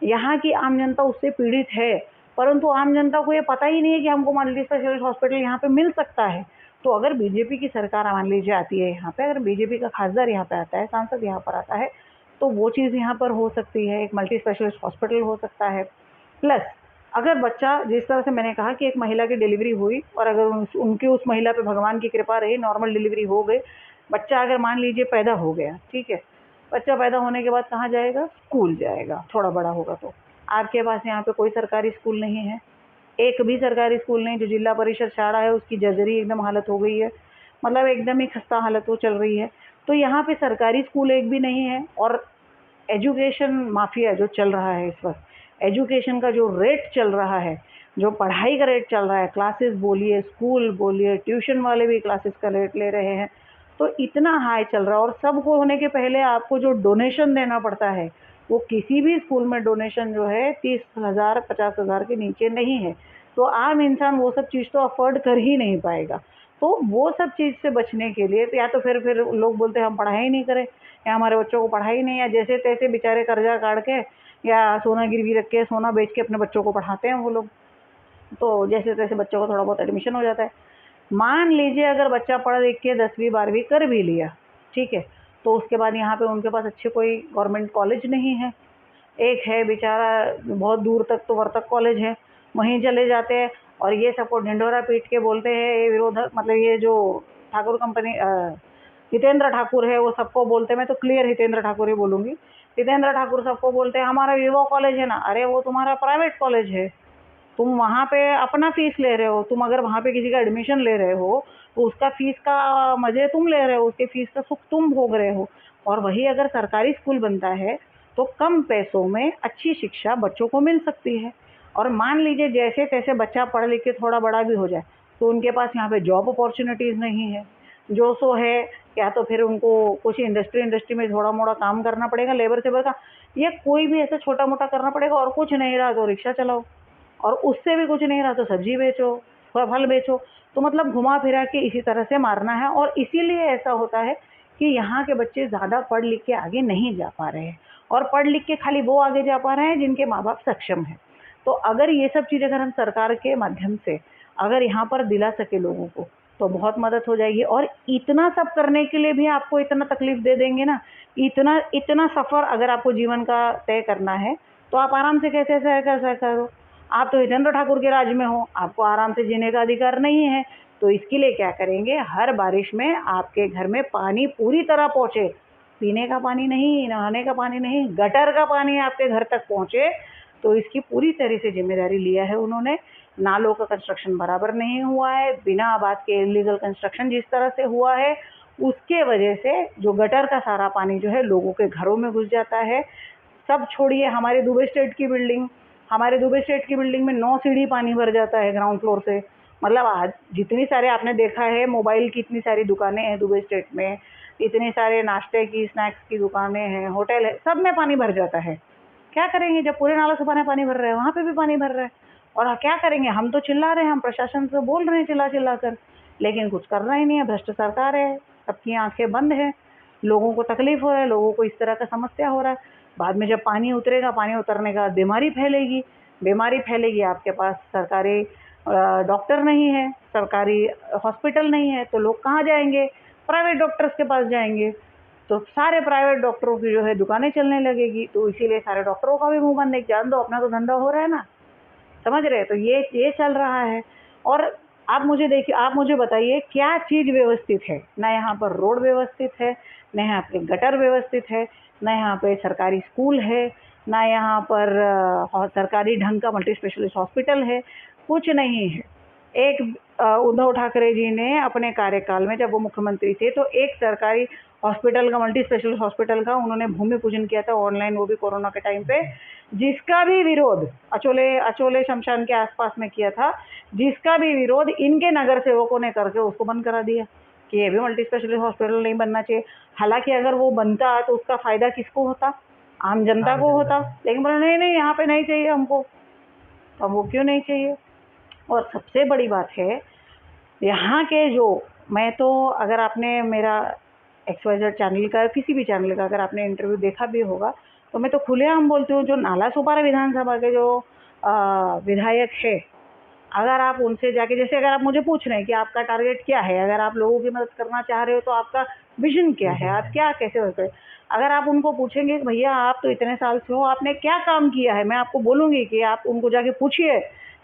यहाँ की आम जनता उससे पीड़ित है, परंतु आम जनता को ये पता ही नहीं है कि हमको मल्टी स्पेशलिस्ट हॉस्पिटल यहाँ पे मिल सकता है। तो अगर बीजेपी की सरकार मान लीजिए आती है यहाँ पे, अगर बीजेपी का खासदार यहाँ पे आता है, सांसद यहाँ पर आता है, तो वो चीज़ यहाँ पर हो सकती है, एक मल्टी स्पेशलिस्ट हॉस्पिटल हो सकता है। प्लस अगर बच्चा, जिस तरह से मैंने कहा कि एक महिला की डिलीवरी हुई और अगर उनकी उस महिला पे भगवान की कृपा रही, नॉर्मल डिलीवरी हो गई, बच्चा अगर मान लीजिए पैदा हो गया, ठीक है, बच्चा पैदा होने के बाद कहाँ जाएगा? स्कूल जाएगा, थोड़ा बड़ा होगा तो। आपके पास यहाँ पे कोई सरकारी स्कूल नहीं है, एक भी सरकारी स्कूल नहीं। जो जिला परिषद शाला है उसकी जर्जरी एकदम हालत हो गई है, मतलब एकदम ही खस्ता हालत वो चल रही है। तो यहाँ पे सरकारी स्कूल एक भी नहीं है और एजुकेशन माफिया जो चल रहा है इस वक्त, एजुकेशन का जो रेट चल रहा है, जो पढ़ाई का रेट चल रहा है, क्लासेस बोलिए, स्कूल बोलिए, ट्यूशन वाले भी क्लासेस का रेट ले रहे हैं, तो इतना हाई चल रहा है। और सबको होने के पहले आपको जो डोनेशन देना पड़ता है, वो किसी भी स्कूल में डोनेशन जो है 30,000 50,000 के नीचे नहीं है। तो आम इंसान वो सब चीज़ तो अफोर्ड कर ही नहीं पाएगा। तो वो सब चीज़ से बचने के लिए या तो फिर लोग बोलते हैं हम पढ़ाई नहीं करें, या हमारे बच्चों को पढ़ाई नहीं, या जैसे तैसे बेचारे कर्जा काट के या सोना गिरवी रख के, सोना बेच के अपने बच्चों को पढ़ाते हैं वो लोग। तो जैसे तैसे बच्चों का थोड़ा बहुत एडमिशन हो जाता है। मान लीजिए अगर बच्चा पढ़ लिख के 10वीं 12वीं कर भी लिया, ठीक है, तो उसके बाद यहाँ पे उनके पास अच्छे कोई गवर्नमेंट कॉलेज नहीं है। एक है बेचारा बहुत दूर तक, तो वर्तक कॉलेज है, वहीं चले जाते हैं और ये सबको ढिंढोरा पीट के बोलते हैं, ये विरोधक, मतलब ये जो ठाकुर कंपनी, हितेंद्र ठाकुर है, वो सबको बोलते हैं, मैं तो क्लियर हितेंद्र ठाकुर ही बोलूँगी, हितेंद्र ठाकुर सबको बोलते हैं हमारा विवो कॉलेज है ना। अरे वो तुम्हारा प्राइवेट कॉलेज है, तुम वहाँ पे अपना फीस ले रहे हो। तुम अगर वहाँ पे किसी का एडमिशन ले रहे हो तो उसका फीस का मज़े तुम ले रहे हो, उसके फीस का सुख तुम भोग रहे हो। और वही अगर सरकारी स्कूल बनता है तो कम पैसों में अच्छी शिक्षा बच्चों को मिल सकती है। और मान लीजिए जैसे तैसे बच्चा पढ़ लिख के थोड़ा बड़ा भी हो जाए, तो उनके पास यहाँ पे जॉब अपॉर्चुनिटीज़ नहीं है, जो सो है, या तो फिर उनको कुछ इंडस्ट्री में थोड़ा मोड़ा काम करना पड़ेगा, लेबर सेबर का, या कोई भी ऐसा छोटा मोटा करना पड़ेगा। और कुछ नहीं रहा तो रिक्शा चलाओ, और उससे भी कुछ नहीं रहा तो सब्जी बेचो, फल बेचो। तो मतलब घुमा फिरा के इसी तरह से मारना है। और इसीलिए ऐसा होता है कि यहाँ के बच्चे ज़्यादा पढ़ लिख के आगे नहीं जा पा रहे हैं, और पढ़ लिख के खाली वो आगे जा पा रहे हैं जिनके माँ बाप सक्षम हैं। तो अगर ये सब चीज़ अगर हम सरकार के माध्यम से अगर यहाँ पर दिला सके लोगों को, तो बहुत मदद हो जाएगी। और इतना सब करने के लिए भी आपको इतना तकलीफ दे देंगे ना, इतना इतना सफ़र अगर आपको जीवन का तय करना है, तो आप आराम से कैसे सह करो। आप तो हितेंद्र ठाकुर के राज में हो, आपको आराम से जीने का अधिकार नहीं है। तो इसके लिए क्या करेंगे, हर बारिश में आपके घर में पानी पूरी तरह पहुँचे, पीने का पानी नहीं, नहाने का पानी नहीं, गटर का पानी आपके घर तक पहुँचे। तो इसकी पूरी तरह से जिम्मेदारी लिया है उन्होंने। नालों का कंस्ट्रक्शन बराबर नहीं हुआ है, बिना आबाद के इलीगल कंस्ट्रक्शन जिस तरह से हुआ है, उसके वजह से जो गटर का सारा पानी जो है लोगों के घरों में घुस जाता है। सब छोड़िए, हमारे दुबई स्टेट की बिल्डिंग, हमारे दुबई स्टेट की बिल्डिंग में 9 सीढ़ी पानी भर जाता है ग्राउंड फ्लोर से। मतलब आज जितनी सारे आपने देखा है, मोबाइल की इतनी सारी दुकानें हैं दुबई स्टेट में, इतने सारे नाश्ते की, स्नैक्स की दुकानें हैं, होटल है, सब में पानी भर जाता है। क्या करेंगे जब पूरे नाला सुबह पानी भर रहा है, वहाँ पे भी पानी भर रहा है। और क्या करेंगे, हम तो चिल्ला रहे हैं, हम प्रशासन से बोल रहे हैं चिल्ला चिल्ला कर, लेकिन कुछ करना ही नहीं है। भ्रष्ट सरकार है, सबकी आंखें बंद हैं, लोगों को तकलीफ हो रहा है, लोगों को इस तरह का समस्या हो रहा है। बाद में जब पानी उतरेगा, पानी उतरने का बीमारी फैलेगी, बीमारी फैलेगी, आपके पास सरकारी डॉक्टर नहीं है, सरकारी हॉस्पिटल नहीं है, तो लोग कहाँ जाएंगे, प्राइवेट डॉक्टर्स के पास जाएंगे। तो सारे प्राइवेट डॉक्टरों की जो है दुकानें चलने लगेगी। तो इसीलिए सारे डॉक्टरों का भी मुंह बंद है, जान दो, अपना तो धंधा हो रहा है ना, समझ रहे हैं। तो ये चल रहा है। और आप मुझे देखिए, आप मुझे बताइए क्या चीज़ व्यवस्थित है, ना यहाँ पर रोड व्यवस्थित है, ना यहाँ पे गटर व्यवस्थित है, ना यहाँ पे सरकारी स्कूल है, ना यहाँ पर सरकारी ढंग का मल्टी स्पेशलिस्ट हॉस्पिटल है, कुछ नहीं है। एक उद्धव ठाकरे जी ने अपने कार्यकाल में जब वो मुख्यमंत्री थे, तो एक सरकारी हॉस्पिटल का, मल्टी स्पेशलिस्ट हॉस्पिटल का उन्होंने भूमि पूजन किया था ऑनलाइन, वो भी कोरोना के टाइम पे, जिसका भी विरोध अचोले अचोले शमशान के आसपास में किया था, जिसका भी विरोध इनके नगर सेवकों ने करके उसको बंद करा दिया कि ये भी मल्टी स्पेशलिस्ट हॉस्पिटल नहीं बनना चाहिए। हालांकि अगर वो बनता तो उसका फायदा किसको होता, आम जनता को होता। लेकिन बोला नहीं नहीं, यहाँ पे नहीं चाहिए हमको। तो हमको क्यों नहीं चाहिए। और सबसे बड़ी बात है, यहाँ के जो, मैं तो, अगर आपने मेरा XYZ चैनल का, किसी भी चैनल का अगर आपने इंटरव्यू देखा भी होगा, तो मैं तो खुलेआम बोलती हूँ, जो नालासोपारा विधानसभा के जो विधायक है, अगर आप उनसे जाके, जैसे अगर आप मुझे पूछ रहे हैं कि आपका टारगेट क्या है, अगर आप लोगों की मदद करना चाह रहे हो तो आपका विजन क्या है, आप क्या कैसे होते, अगर आप उनको पूछेंगे कि भैया आप तो इतने साल से हो, आपने क्या काम किया है, मैं आपको बोलूँगी कि आप उनको जाके पूछिए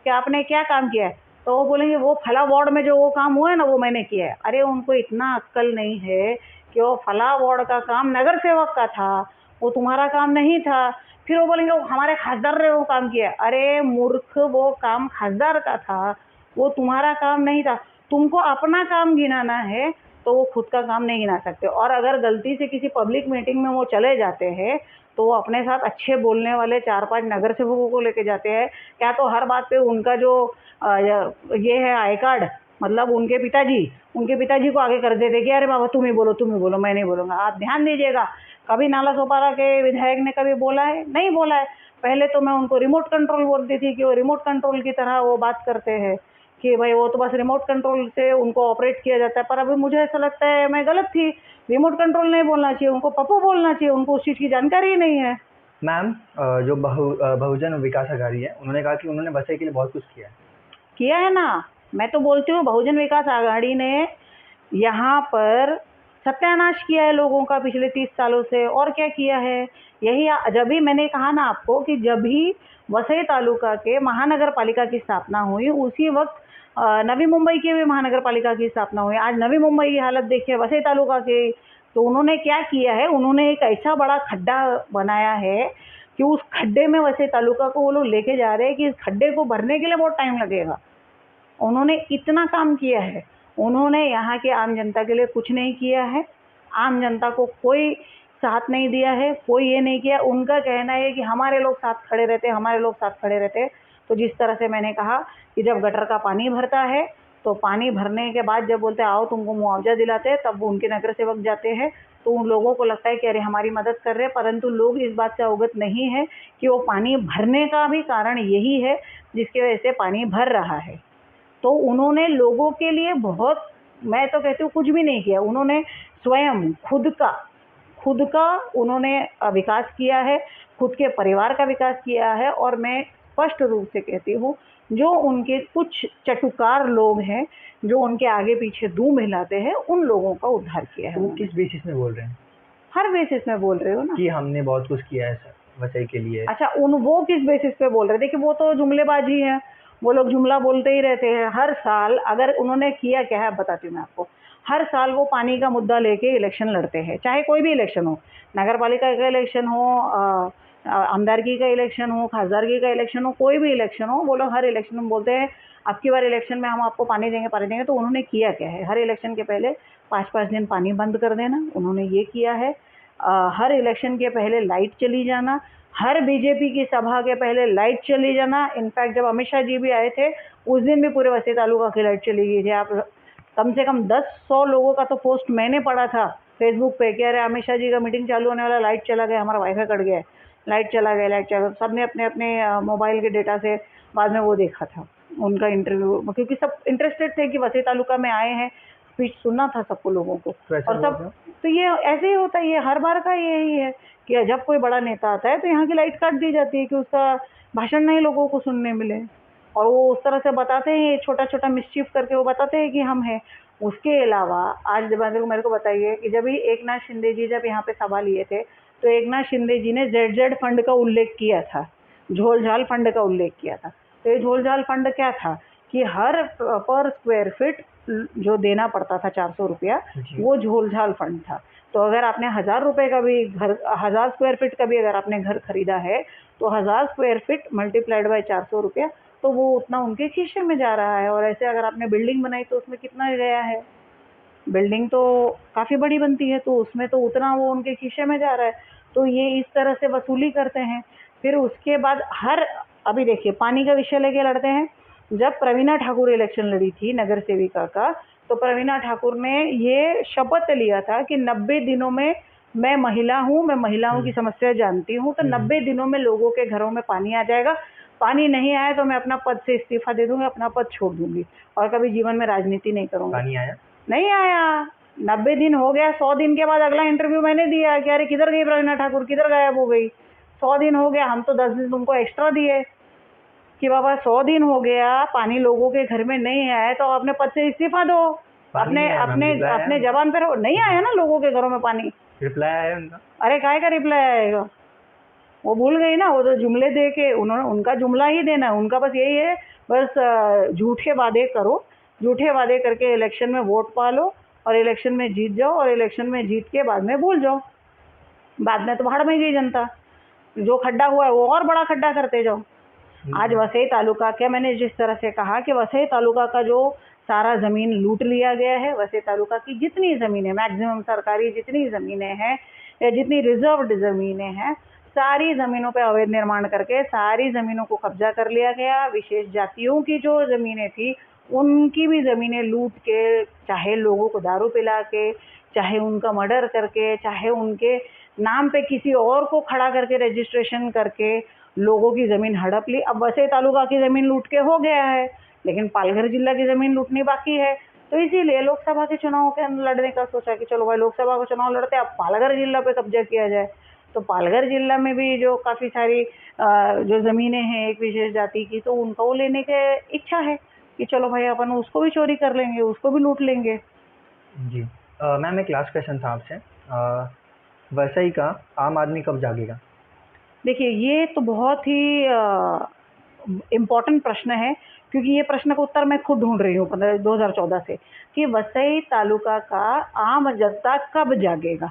कि आपने क्या काम किया है, तो वो बोलेंगे वो फला वार्ड में जो वो काम हुआ है ना, वो मैंने किया है। अरे उनको इतना अक्ल नहीं है कि वो फला वार्ड का काम नगर सेवक का था, वो तुम्हारा काम नहीं था। फिर वो बोलेंगे वो हमारे खासदार ने वो काम किया। अरे मूर्ख, वो काम खासदार का था, वो तुम्हारा काम नहीं था। तुमको अपना काम गिनाना है तो वो खुद का काम नहीं गिना सकते। और अगर गलती से किसी पब्लिक मीटिंग में वो चले जाते हैं, तो वो अपने साथ अच्छे बोलने वाले 4-5 नगर सेवकों को लेके जाते हैं। क्या तो हर बात पे उनका जो ये है आई कार्ड, मतलब उनके पिताजी को आगे कर देते कि अरे बाबा तुम ही बोलो, मैं नहीं बोलूँगा। आप ध्यान दीजिएगा, कभी नालासोपारा के विधायक ने कभी बोला है? नहीं बोला है। पहले तो मैं उनको रिमोट कंट्रोल बोलती थी कि वो रिमोट कंट्रोल की तरह वो बात करते हैं कि भाई वो तो बस रिमोट कंट्रोल से उनको ऑपरेट किया जाता है। पर अभी मुझे ऐसा लगता है मैं गलत थी, रिमोट कंट्रोल नहीं बोलना चाहिए, उनको पप्पू बोलना चाहिए, उनको उस चीज़ की जानकारी ही नहीं है। मैम, जो बहुजन विकास अघाड़ी है, उन्होंने कहा कि उन्होंने वसई के लिए बहुत कुछ किया है ना। मैं तो बोलती हूँ बहुजन विकास आघाड़ी ने यहाँ पर सत्यानाश किया है लोगों का पिछले 30 सालों से। और क्या किया है, यही जब भी मैंने कहा ना आपको कि जब भी वसई तालुका के महानगर पालिका की स्थापना हुई, उसी वक्त नवी मुंबई की भी महानगर पालिका की स्थापना हुई। आज नवी मुंबई की हालत देखिए वसई तालुका की। तो उन्होंने क्या किया है, उन्होंने एक ऐसा बड़ा खड्डा बनाया है कि उस खड्डे में वसई तालुका को वो लोग लेके जा रहे हैं कि इस खड्डे को भरने के लिए बहुत टाइम लगेगा। उन्होंने इतना काम किया है। उन्होंने यहाँ के आम जनता के लिए कुछ नहीं किया है, आम जनता को कोई साथ नहीं दिया है, कोई ये नहीं किया। उनका कहना है कि हमारे लोग साथ खड़े रहते, हमारे लोग साथ खड़े रहते। तो जिस तरह से मैंने कहा कि जब गटर का पानी भरता है, तो पानी भरने के बाद जब बोलते हैं आओ तुमको मुआवजा दिलाते हैं, तब वो उनके नगर सेवक जाते हैं, तो उन लोगों को लगता है कि अरे हमारी मदद कर रहे हैं। परंतु लोग इस बात से अवगत नहीं है कि वो पानी भरने का भी कारण यही है जिसकी वजह से पानी भर रहा है। तो उन्होंने लोगों के लिए बहुत, मैं तो कहती हूँ कुछ भी नहीं किया। उन्होंने स्वयं खुद का उन्होंने विकास किया है, खुद के परिवार का विकास किया है। और मैं स्पष्ट रूप से कहती हूँ, जो उनके कुछ चटुकार लोग हैं जो उनके आगे पीछे धूम हिलाते हैं, उन लोगों का उद्धार किया है तो वो उन्होंने। किस बेसिस में बोल रहे हैं हर बेसिस में बोल रहे हो ना। कि हमने बहुत कुछ किया है सर वसई के लिए? अच्छा, वो किस बेसिस पे बोल रहे हैं? देखिए, वो तो जुमलेबाजी है, वो लोग जुमला बोलते ही रहते हैं। हर साल अगर उन्होंने किया क्या है, अब बताती हूँ मैं आपको। हर साल वो पानी का मुद्दा लेके इलेक्शन लड़ते हैं, चाहे कोई भी इलेक्शन हो, नगर पालिका का इलेक्शन हो, आमदारगी का इलेक्शन हो, खासदारगी का इलेक्शन हो, कोई भी इलेक्शन हो, वो लोग हर इलेक्शन में बोलते हैं अब की बार इलेक्शन में हम आपको पानी देंगे, पानी देंगे। तो उन्होंने किया क्या है? हर इलेक्शन के पहले 5-5 दिन पानी बंद कर देना, उन्होंने ये किया है। हर इलेक्शन के पहले लाइट चली जाना, हर बीजेपी की सभा के पहले लाइट चली जाना। इनफैक्ट जब अमित शाह जी भी आए थे, उस दिन भी पूरे वसई तालुका की लाइट चली गई थी। आप कम से कम 10-100 लोगों का तो पोस्ट मैंने पढ़ा था फेसबुक पे कि अरे अमित शाह जी का मीटिंग चालू होने वाला, लाइट चला गया, हमारा वाईफाई कट गया है, लाइट चला गया, लाइट चला। सब ने अपने अपने मोबाइल के डेटा से बाद में वो देखा था उनका इंटरव्यू, क्योंकि सब इंटरेस्टेड थे कि वसई तालुका में आए हैं, स्पीच सुनना था सबको, लोगों को। तो ऐसा और हुआ सब क्यों? तो ये ऐसे ही होता है, ये हर बार का यही है कि जब कोई बड़ा नेता आता है तो यहाँ की लाइट काट दी जाती है कि उसका भाषण नहीं लोगों को सुनने मिले। और वो उस तरह से बताते हैं, छोटा छोटा मिसचीफ करके वो बताते हैं कि हम हैं। उसके अलावा आज मेरे को बताइए कि जब ही एकनाथ शिंदे जी जब यहाँ पे सभा लिए थे, तो एकनाथ शिंदे जी ने जेड फंड का उल्लेख किया था, झोल-झाल फंड का उल्लेख किया था। तो ये झोल-झाल फंड क्या था कि हर पर स्क्वायर फीट जो देना पड़ता था 400 रुपया, जी। वो झोल-झाल फंड था। तो अगर आपने 1000 रुपए का भी घर, 1000 स्क्वायर फीट का भी अगर आपने घर खरीदा है, तो 1000 स्क्वायर फीट मल्टीप्लाइड बाय 400 रुपया, तो वो उतना उनके खीसे में जा रहा है। और ऐसे अगर आपने बिल्डिंग बनाई तो उसमें कितना गया है? बिल्डिंग तो काफ़ी बड़ी बनती है, तो उसमें तो उतना वो उनके खीसे में जा रहा है। तो ये इस तरह से वसूली करते हैं। फिर उसके बाद अभी देखिए, पानी का विषय लेके लड़ते हैं। जब प्रवीणा ठाकुर इलेक्शन लड़ी थी नगर सेविका का, तो प्रवीणा ठाकुर ने ये शपथ लिया था कि 90 दिनों में, मैं महिला हूँ, मैं महिलाओं की समस्या जानती हूँ, तो 90 दिनों में लोगों के घरों में पानी आ जाएगा। पानी नहीं आया तो मैं अपना पद से इस्तीफा दे दूंगी, अपना पद छोड़ दूंगी और कभी जीवन में राजनीति नहीं करूंगी। पानी आया? नहीं आया। 90 दिन हो गया। 100 दिन के बाद अगला इंटरव्यू मैंने दिया कि अरे किधर गई प्रवीणा ठाकुर, किधर गायब हो गई? 100 दिन हो गया, हम तो 10 दिन तुमको एक्स्ट्रा दिए कि बाबा 100 दिन हो गया, पानी लोगों के घर में नहीं आया तो अपने पद से इस्तीफा दो। पानी अपने नहीं आया मैम, अपने रिप्लाई आया? अपने जबान पे रहो। नहीं आया ना लोगों के घरों में पानी। रिप्लाई आया उनका? अरे काहे का रिप्लाई आएगा? वो भूल गई ना, वो तो जुमले दे के, उन्होंने उनका जुमला ही देना है, उनका बस यही है, बस झूठे वादे करो, झूठे वादे करके इलेक्शन में वोट पा लो और इलेक्शन में जीत जाओ, और इलेक्शन में जीत के बाद में भूल जाओ। बाद में तो भाड़ में गई जनता, जो खड्डा हुआ है वो और बड़ा खड्डा करते जाओ। आज वसई तालुका, क्या मैंने जिस तरह से कहा कि वसई तालुका का जो सारा ज़मीन लूट लिया गया है, वसई तालुका की जितनी ज़मीनें, मैक्सिमम सरकारी जितनी ज़मीनें हैं या जितनी रिजर्व्ड ज़मीनें हैं, सारी ज़मीनों पे अवैध निर्माण करके सारी ज़मीनों को कब्जा कर लिया गया। विशेष जातियों की जो ज़मीनें थी, उनकी भी ज़मीनें लूट के, चाहे लोगों को दारू पिला के, चाहे उनका मर्डर करके, चाहे उनके नाम पे किसी और को खड़ा करके रजिस्ट्रेशन करके लोगों की ज़मीन हड़प ली। अब वसई तालुका की ज़मीन लूट के हो गया है, लेकिन पालघर जिला की ज़मीन लूटनी बाकी है। तो इसीलिए लोकसभा के चुनाव के लड़ने का सोचा कि चलो भाई लोकसभा का चुनाव लड़ते हैं, अब पालघर जिला पे कब्जा किया जाए। तो पालघर जिला में भी जो काफ़ी सारी जो ज़मीनें हैं एक विशेष जाति की, तो उनको वो लेने की इच्छा है कि चलो भाई अपन उसको भी चोरी कर लेंगे, उसको भी लूट लेंगे। जी। मैम एक लास्ट क्वेश्चन था आपसे। वसई का आम आदमी कब जागेगा? देखिए, ये तो बहुत ही इम्पोर्टेंट प्रश्न है, क्योंकि ये प्रश्न का उत्तर मैं खुद ढूंढ रही हूँ 2014 से कि वसई तालुका का आम जनता कब जागेगा,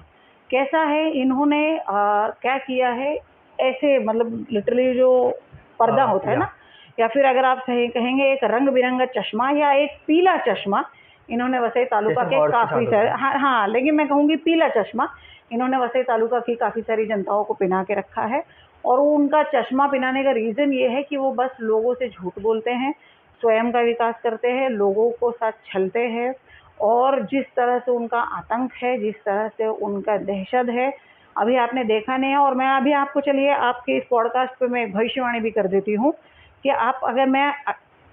कैसा है, इन्होंने क्या किया है। ऐसे मतलब लिटरली जो पर्दा होता है ना, या फिर अगर आप सही कहेंगे एक रंग बिरंगा चश्मा या एक पीला चश्मा, इन्होंने वसई तालुका जैसे के हॉर्स के काफ़ी साथ सारे, होता है। हाँ हाँ, लेकिन मैं कहूँगी पीला चश्मा इन्होंने वसई तालुका की काफ़ी सारी जनताओं को पिना के रखा है। और वो उनका चश्मा पिनाने का रीज़न ये है कि वो बस लोगों से झूठ बोलते हैं, स्वयं का विकास करते हैं, लोगों को साथ छलते हैं। और जिस तरह से उनका आतंक है, जिस तरह से उनका दहशत है, अभी आपने देखा नहीं है। और मैं अभी आपको, चलिए आपके इस पॉडकास्ट पे मैं एक भविष्यवाणी भी कर देती हूँ कि आप अगर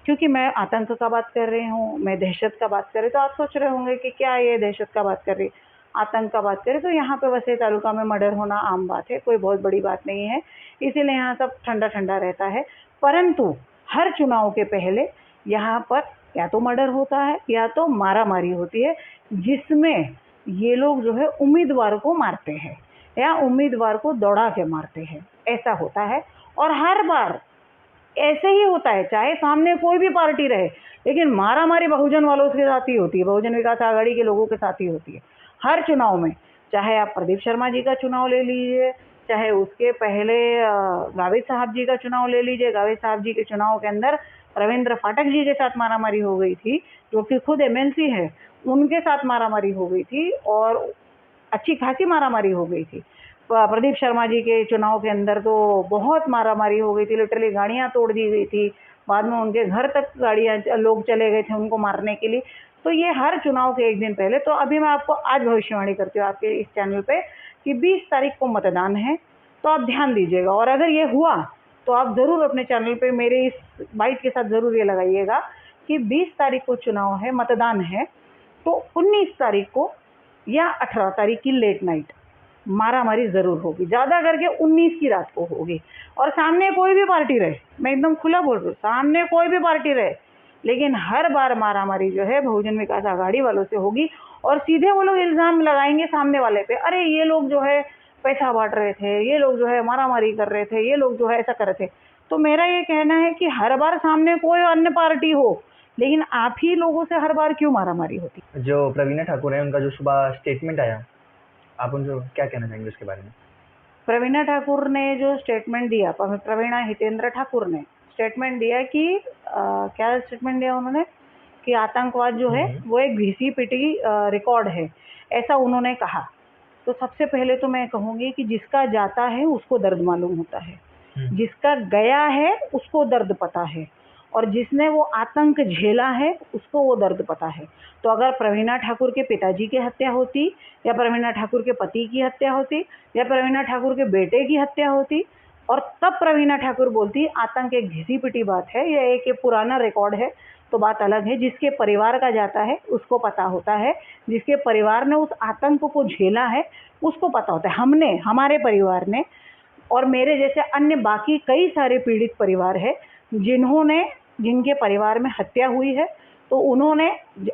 क्योंकि मैं आतंक का बात कर रही हूँ, मैं दहशत का बात कर रही, तो आप सोच रहे होंगे कि क्या ये दहशत का बात कर रही, आतंक का बात करें। तो यहाँ पे वसई तालुका में मर्डर होना आम बात है, कोई बहुत बड़ी बात नहीं है, इसीलिए यहाँ सब ठंडा ठंडा रहता है। परंतु हर चुनाव के पहले यहाँ पर या तो मर्डर होता है या तो मारामारी होती है, जिसमें ये लोग जो है उम्मीदवार को मारते हैं या उम्मीदवार को दौड़ा के मारते हैं, ऐसा होता है। और हर बार ऐसे ही होता है, चाहे सामने कोई भी पार्टी रहे, लेकिन मारामारी बहुजन वालों के साथ ही होती है, बहुजन विकास आघाड़ी के लोगों के साथ ही होती है हर चुनाव में। चाहे आप प्रदीप शर्मा जी का चुनाव ले लीजिए, चाहे उसके पहले गावित साहब जी का चुनाव ले लीजिए। गावित साहब जी के चुनाव के अंदर रविंद्र फाटक जी के साथ मारामारी हो गई थी, जो कि खुद एमएलसी है, उनके साथ मारामारी हो गई थी और अच्छी खासी मारामारी हो गई थी। प्रदीप शर्मा जी के चुनाव के अंदर तो बहुत मारामारी हो गई थी, लिटरली गाड़ियाँ तोड़ दी गई थी, बाद में उनके घर तक गाड़ियाँ लोग चले गए थे उनको मारने के लिए। तो ये हर चुनाव के एक दिन पहले। तो अभी मैं आपको आज भविष्यवाणी करती हूँ आपके इस चैनल पे कि 20 तारीख को मतदान है, तो आप ध्यान दीजिएगा। और अगर ये हुआ तो आप ज़रूर अपने चैनल पे मेरे इस बाइट के साथ ज़रूर ये लगाइएगा कि 20 तारीख को चुनाव है, मतदान है, तो 19 तारीख को या 18 तारीख की लेट नाइट मारामारी ज़रूर होगी, ज़्यादा करके 19 की रात को होगी। और सामने कोई भी पार्टी रहे, मैं एकदम खुला बोल रही हूँ, सामने कोई भी पार्टी रहे, लेकिन हर बार मारामारी जो है बहुजन विकास आघाड़ी वालों से होगी। और सीधे वो लोग इल्ज़ाम लगाएंगे सामने वाले पे, अरे ये लोग जो है पैसा बांट रहे थे, ये लोग जो है मारामारी कर रहे थे, ये लोग जो है ऐसा कर रहे थे। तो मेरा ये कहना है कि हर बार सामने कोई अन्य पार्टी हो, लेकिन आप ही लोगों से हर बार क्यों मारामारी होती। जो प्रवीणा ठाकुर है, उनका जो सुबह स्टेटमेंट आया, आप उनको क्या कहना चाहेंगे उसके बारे में? प्रवीणा ठाकुर ने जो स्टेटमेंट दिया, प्रवीणा हितेंद्र ठाकुर ने स्टेटमेंट दिया कि क्या स्टेटमेंट दिया उन्होंने कि आतंकवाद जो है वो एक घिसी पिटी रिकॉर्ड है, ऐसा उन्होंने कहा। तो सबसे पहले तो मैं कहूँगी कि जिसका जाता है उसको दर्द मालूम होता है, जिसका गया है उसको दर्द पता है, और जिसने वो आतंक झेला है उसको वो दर्द पता है। तो अगर प्रवीणा ठाकुर के पिताजी की हत्या होती, या प्रवीणा ठाकुर के पति की हत्या होती, या प्रवीणा ठाकुर के बेटे की हत्या होती, और तब प्रवीणा ठाकुर बोलती आतंक एक घिसी पिटी बात है, यह एक पुराना रिकॉर्ड है, तो बात अलग है। जिसके परिवार का जाता है उसको पता होता है, जिसके परिवार ने उस आतंक को झेला है उसको पता होता है। हमने, हमारे परिवार ने, और मेरे जैसे अन्य बाकी कई सारे पीड़ित परिवार है जिनके परिवार में हत्या हुई है, तो उन्होंने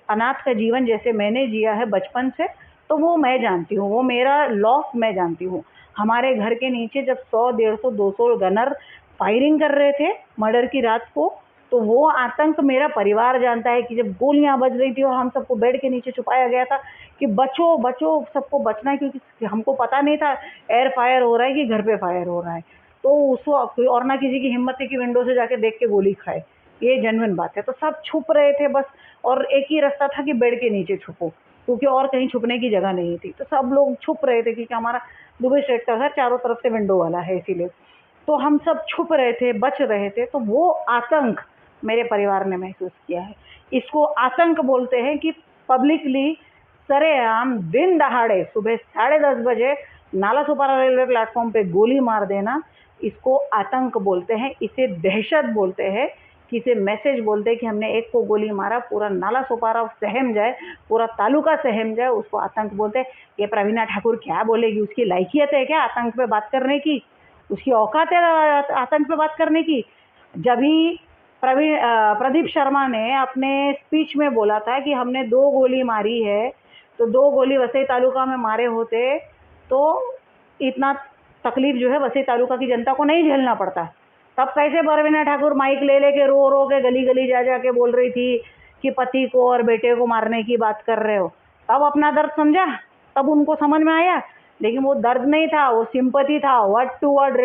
अनाथ का जीवन जैसे मैंने जिया है बचपन से, तो वो मैं जानती हूँ, वो मेरा लॉस मैं जानती हूँ। हमारे घर के नीचे जब 100, 150, 200 गनर फायरिंग कर रहे थे मर्डर की रात को, तो वो आतंक मेरा परिवार जानता है कि जब गोलियां बज रही थी और हम सबको बेड के नीचे छुपाया गया था कि बचो बचो, सबको बचना है, क्योंकि हमको पता नहीं था एयर फायर हो रहा है कि घर पे फायर हो रहा है। तो उस वक्त और ना किसी की हिम्मत थी कि विंडो से जाके देख के गोली खाए, ये जेन्युइन बात है। तो सब छुप रहे थे बस, और एक ही रास्ता था कि बेड के नीचे छुपो, क्योंकि और कहीं छुपने की जगह नहीं थी। तो सब लोग छुप रहे थे क्योंकि हमारा दुबई स्टेट का घर चारों तरफ से विंडो वाला है, इसीलिए तो हम सब छुप रहे थे, बच रहे थे। तो वो आतंक मेरे परिवार ने महसूस किया है। इसको आतंक बोलते हैं कि पब्लिकली सरेआम दिन दहाड़े सुबह 10:30 बजे नाला सुपारा रेलवे प्लेटफॉर्म पे गोली मार देना, इसको आतंक बोलते हैं, इसे दहशत बोलते हैं, किसे मैसेज बोलते हैं कि हमने एक को गोली मारा, पूरा नाला सुपारा सहम जाए, पूरा तालुका सहम जाए, उसको आतंक बोलते हैं। ये प्रवीणा ठाकुर क्या बोलेगी, उसकी लायकियत है क्या आतंक पे बात करने की, उसकी औकात है आतंक पे बात करने की। जब ही प्रदीप शर्मा ने अपने स्पीच में बोला था कि हमने 2 गोली मारी है, तो 2 गोली वसई तालुका में मारे होते तो इतना तकलीफ जो है वसई तालुका की जनता को नहीं झेलना पड़ता। तब कैसे प्रवीणा ठाकुर माइक ले लेके रो रो के गली गली जा जा के बोल रही थी कि पति को और बेटे को मारने की बात कर रहे हो। तब अपना दर्द समझा, तब उनको समझ में आया। लेकिन वो दर्द नहीं था, वो सिंपैथी था, word to word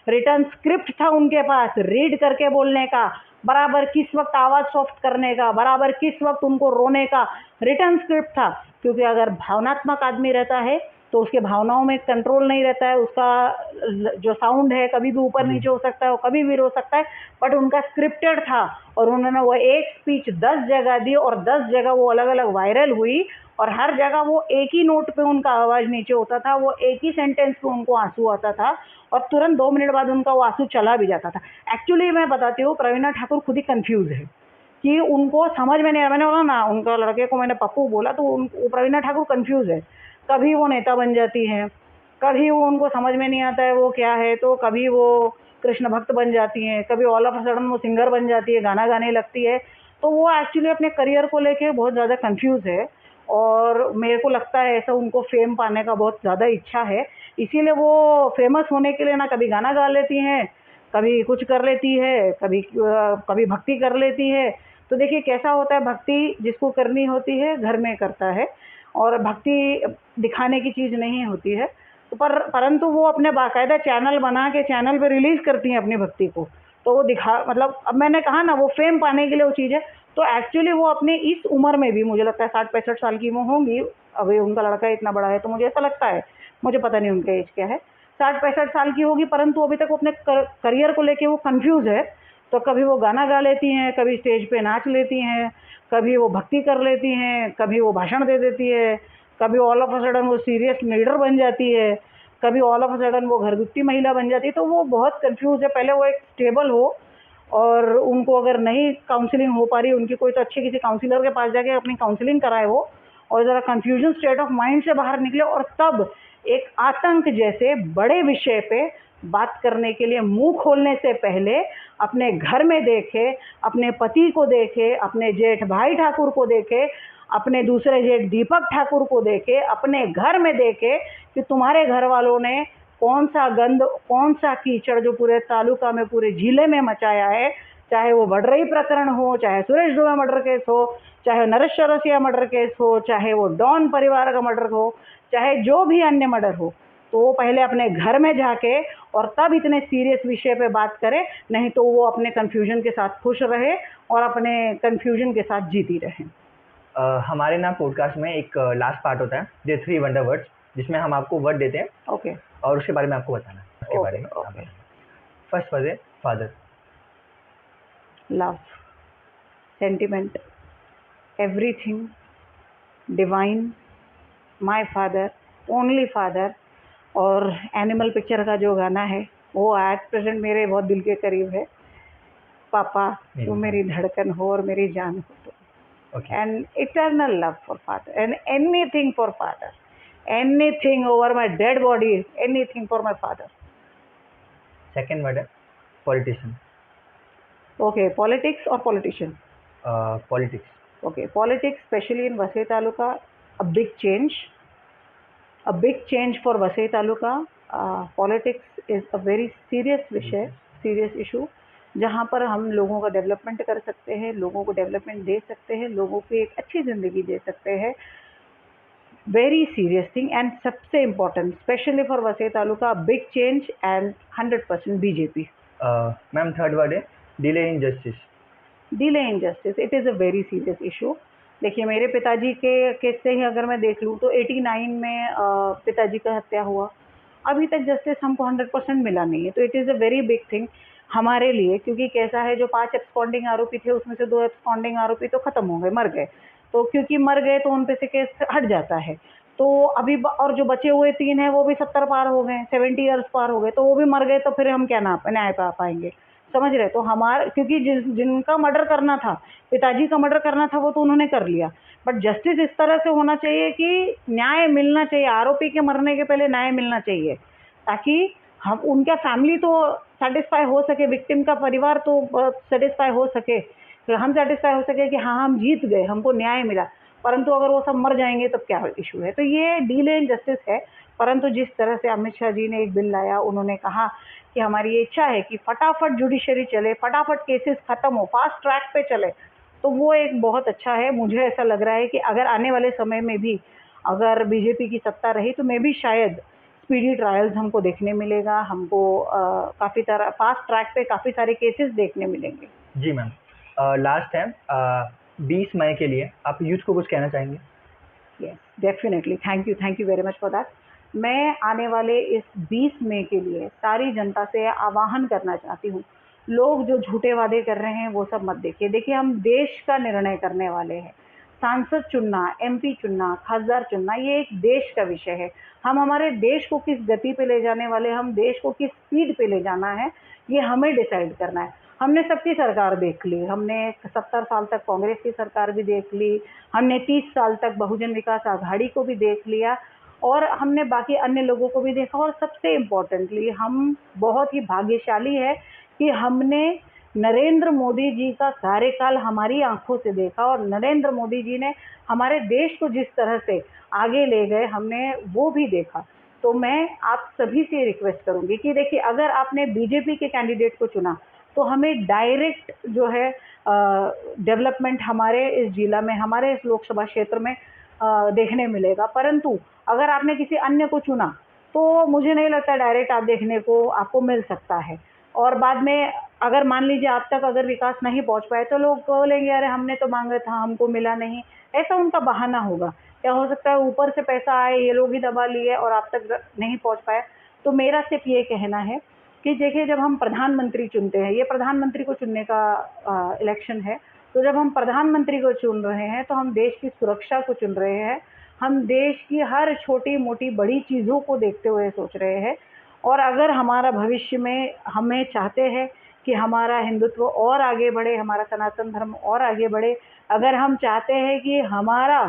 written script था उनके पास, रीड करके बोलने का, बराबर किस वक्त आवाज़ सॉफ्ट करने का, बराबर किस वक्त उनको रोने का रिटर्न स्क्रिप्ट था। क्योंकि अगर भावनात्मक आदमी रहता है तो उसके भावनाओं में कंट्रोल नहीं रहता है, उसका जो साउंड है कभी भी ऊपर नीचे हो सकता है, वो कभी भी रो सकता है। बट उनका स्क्रिप्टेड था, और उन्होंने वो एक स्पीच 10 जगह दी, और 10 जगह वो अलग अलग वायरल हुई, और हर जगह वो एक ही नोट पे उनका आवाज़ नीचे होता था, वो एक ही सेंटेंस पे उनको आंसू आता था, और तुरंत 2 मिनट बाद उनका वो आंसू चला भी जाता था। एक्चुअली मैं बताती हूँ, प्रवीणा ठाकुर खुद ही कंफ्यूज है कि उनको समझ में नहीं आया। मैंने बोला ना, उनका लड़के को मैंने पप्पू बोला, तो प्रवीणा ठाकुर कंफ्यूज है। कभी वो नेता बन जाती हैं, कभी वो उनको समझ में नहीं आता है वो क्या है, तो कभी वो कृष्ण भक्त बन जाती हैं, कभी ऑल ऑफ अ सडन वो सिंगर बन जाती है, गाना गाने लगती है। तो वो एक्चुअली अपने करियर को लेके बहुत ज़्यादा कंफ्यूज है, और मेरे को लगता है ऐसा उनको फेम पाने का बहुत ज़्यादा इच्छा है, इसीलिए वो फेमस होने के लिए ना कभी गाना गा लेती हैं, कभी कुछ कर लेती है, कभी भक्ति कर लेती है। तो देखिए कैसा होता है, भक्ति जिसको करनी होती है घर में करता है, और भक्ति दिखाने की चीज़ नहीं होती है। तो परंतु वो अपने बाकायदा चैनल बना के चैनल पे रिलीज़ करती हैं अपनी भक्ति को। तो वो दिखा मतलब अब मैंने कहा ना वो फेम पाने के लिए वो चीज़ है। तो एक्चुअली वो अपने इस उम्र में भी मुझे लगता है 60-65 साल की वो होंगी। अभी उनका लड़का इतना बड़ा है तो मुझे ऐसा लगता है, मुझे पता नहीं उनका एज क्या है। 60-65 साल की होगी, परंतु अभी तक वो अपने करियर को लेके वो कंफ्यूज है। तो कभी वो गाना गा लेती हैं, कभी स्टेज पे नाच लेती हैं, कभी वो भक्ति कर लेती हैं, कभी वो भाषण दे देती है, कभी ऑल ऑफ अ सडन वो सीरियस लीडर बन जाती है, कभी ऑल ऑफ अ सडन वो घरगुती महिला बन जाती है। तो वो बहुत कंफ्यूज है। पहले वो एक स्टेबल हो, और उनको अगर नहीं काउंसलिंग हो पा रही उनकी, कोई तो अच्छे किसी काउंसलर के पास जाके अपनी काउंसलिंग कराए वो, और ज़रा कंफ्यूजन स्टेट ऑफ माइंड से बाहर निकले, और तब एक आतंक जैसे बड़े विषय पे बात करने के लिए मुंह खोलने से पहले अपने घर में देखे, अपने पति को देखे, अपने जेठ भाई ठाकुर को देखे, अपने दूसरे जेठ दीपक ठाकुर को देखे, अपने घर में देखे कि तुम्हारे घर वालों ने कौन सा गंद, कौन सा कीचड़ जो पूरे तालुका में, पूरे जिले में मचाया है। चाहे वो वडरई प्रकरण हो, चाहे सुरेश दुबे मर्डर केस हो, चाहे नरेश चौरसिया मर्डर केस हो, चाहे वो डॉन परिवार का मर्डर हो, चाहे जो भी अन्य मर्डर हो, तो वो पहले अपने घर में जाके और तब इतने सीरियस विषय पे बात करे। नहीं तो वो अपने कंफ्यूजन के साथ खुश रहे और अपने कंफ्यूजन के साथ जीती रहे। हमारे ना पॉडकास्ट में एक लास्ट पार्ट होता है जो 3 वंडर वर्ड्स, जिसमें हम आपको वर्ड देते हैं ओके और उसके बारे में आपको बताना है, उसके बारे में आप ओके। बताना। फर्स्ट वर्ड है father. Love, sentiment, everything, divine, my father, only father. और एनिमल पिक्चर का जो गाना है वो एट प्रेजेंट मेरे बहुत दिल के करीब है। पापा तुम मेरी धड़कन हो और मेरी जान हो तुम। Okay, and eternal love for father and anything for father, anything over my dead body, anything for my father. Second word है पॉलिटिशियन। ओके, पॉलिटिक्स और politician. Politics. Okay, politics, especially in Vasai Taluka, a big change, a big change for Vasai Taluka. Politics is a very serious विषय, serious issue, जहाँ पर हम लोगों का development कर सकते हैं, लोगों को डेवलपमेंट दे सकते हैं, लोगों को एक अच्छी ज़िंदगी दे सकते हैं। वेरी सीरियस थिंग एंड सबसे important, specially for Vasai taluka, big change and 100% BJP. Ma'am third word है delay in justice. Delay in justice, it is a very serious issue. देखिए मेरे पिताजी के केस से ही अगर मैं देख लूँ तो 89 में पिताजी का हत्या हुआ, अभी तक जस्टिस हमको 100% मिला नहीं है। तो it is a very big thing हमारे लिए, क्योंकि कैसा है, जो 5 एब्सकॉन्डिंग आरोपी थे उसमें से 2 एब्सकॉन्डिंग आरोपी तो ख़त्म हो गए, मर गए। तो क्योंकि मर गए तो उन पे से केस हट जाता है। तो अभी और जो बचे हुए 3 हैं वो भी 70 पार हो गए, 70 ईयर्स पार हो गए, तो वो भी मर गए, तो फिर हम क्या न्याय पा पाएंगे, समझ रहे? तो हमारा, क्योंकि जिनका मर्डर करना था, पिताजी का मर्डर करना था, वो तो उन्होंने कर लिया। बट जस्टिस इस तरह से होना चाहिए कि न्याय मिलना चाहिए, आरोपी के मरने के पहले न्याय मिलना चाहिए, ताकि हम, उनका फैमिली तो सेटिस्फाई हो सके, विक्टिम का परिवार तो सेटिस्फाई हो सके, तो हम सेटिस्फाई हो सके कि हाँ हम जीत गए, हमको न्याय मिला। परंतु अगर वो सब मर जाएंगे तब क्या इशू है? तो ये डिले इन जस्टिस है। परंतु जिस तरह से अमित शाह जी ने एक बिल लाया, उन्होंने कहा कि हमारी ये इच्छा है कि फटाफट जुडिशरी चले, फटाफट केसेस खत्म हो, फास्ट ट्रैक पे चले, तो वो एक बहुत अच्छा है। मुझे ऐसा लग रहा है कि अगर आने वाले समय में भी अगर बीजेपी की सत्ता रही तो मैं भी शायद स्पीडी ट्रायल्स हमको देखने मिलेगा, हमको काफ़ी तरह फास्ट ट्रैक पे काफ़ी सारे केसेस देखने मिलेंगे। जी मैम, लास्ट है 20 मई के लिए आप यूथ को कुछ कहना चाहेंगे? Yes definitely, thank you very much for that. मैं आने वाले इस 20 मई के लिए सारी जनता से आह्वान करना चाहती हूँ, लोग जो झूठे वादे कर रहे हैं वो सब मत देखिए। देखिए हम देश का निर्णय करने वाले हैं, सांसद चुनना, एमपी चुनना, खासदार चुनना, ये एक देश का विषय है। हम हमारे देश को किस गति पे ले जाने वाले, हम देश को किस स्पीड पे ले जाना है, ये हमें डिसाइड करना है। हमने सबकी सरकार देख ली, हमने 70 साल तक कांग्रेस की सरकार भी देख ली, हमने 30 साल तक बहुजन विकास आघाड़ी को भी देख लिया, और हमने बाकी अन्य लोगों को भी देखा। और सबसे इम्पोर्टेंटली हम बहुत ही भाग्यशाली है कि हमने नरेंद्र मोदी जी का कार्यकाल हमारी आंखों से देखा और नरेंद्र मोदी जी ने हमारे देश को जिस तरह से आगे ले गए हमने वो भी देखा। तो मैं आप सभी से रिक्वेस्ट करूंगी कि देखिए, अगर आपने बीजेपी के कैंडिडेट को चुना तो हमें डायरेक्ट जो है डेवलपमेंट हमारे इस जिला में, हमारे इस लोकसभा क्षेत्र में देखने मिलेगा। परंतु अगर आपने किसी अन्य को चुना तो मुझे नहीं लगता डायरेक्ट आप देखने को आपको मिल सकता है। और बाद में अगर मान लीजिए आप तक अगर विकास नहीं पहुंच पाए तो लोग बोलेंगे अरे हमने तो मांगा था, हमको मिला नहीं। ऐसा उनका बहाना होगा। या हो सकता है ऊपर से पैसा आए, ये लोग ही दबा लिए और आप तक नहीं पहुंच पाए। तो मेरा सिर्फ ये कहना है कि देखिए, जब हम प्रधानमंत्री चुनते हैं, ये प्रधानमंत्री को चुनने का इलेक्शन है, तो जब हम प्रधानमंत्री को चुन रहे हैं तो हम देश की सुरक्षा को चुन रहे हैं। हम देश की हर छोटी मोटी बड़ी चीज़ों को देखते हुए सोच रहे हैं। और अगर हमारा भविष्य में हमें चाहते हैं कि हमारा हिंदुत्व और आगे बढ़े, हमारा सनातन धर्म और आगे बढ़े, अगर हम चाहते हैं कि हमारा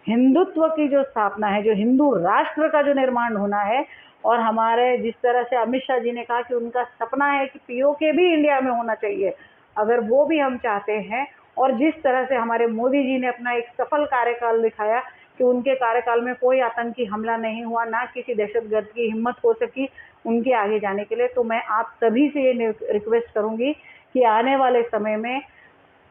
हिंदुत्व की जो स्थापना है, जो हिंदू राष्ट्र का जो निर्माण होना है, और हमारे जिस तरह से अमित शाह जी ने कहा कि उनका सपना है कि पीओके भी इंडिया में होना चाहिए, अगर वो भी हम चाहते हैं, और जिस तरह से हमारे मोदी जी ने अपना एक सफल कार्यकाल दिखाया कि उनके कार्यकाल में कोई आतंकी हमला नहीं हुआ, ना किसी दहशतगर्द की हिम्मत हो सकी उनके आगे जाने के लिए, तो मैं आप सभी से ये रिक्वेस्ट करूंगी कि आने वाले समय में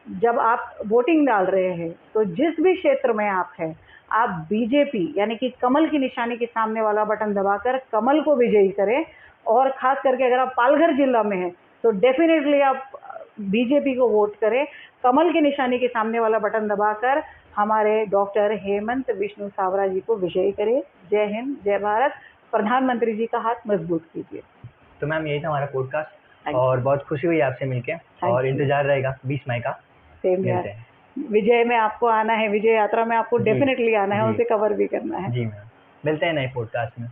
जब आप वोटिंग डाल रहे हैं तो जिस भी क्षेत्र में आप हैं, आप बीजेपी यानी कि कमल की निशानी के सामने वाला बटन दबाकर कमल को विजयी करें। और खास करके अगर आप पालघर जिला में हैं तो डेफिनेटली आप बीजेपी को वोट करें। कमल की निशानी के सामने वाला बटन दबाकर हमारे डॉक्टर हेमंत बिश्नू सावरा जी को विजयी करें। जय हिंद, जय भारत। प्रधानमंत्री जी का हाथ मजबूत कीजिए। तो मैम यही था हमारा पॉडकास्ट, Thank और बहुत खुशी हुई आपसे मिलके, और you. इंतजार रहेगा 20 मई का। सेम मिलते यार, हैं। विजय में आपको आना है, विजय यात्रा में आपको जी, डेफिनेटली आना है, जी, उसे कवर भी करना है। जी मैम, मिलते हैं नए पॉडकास्ट में।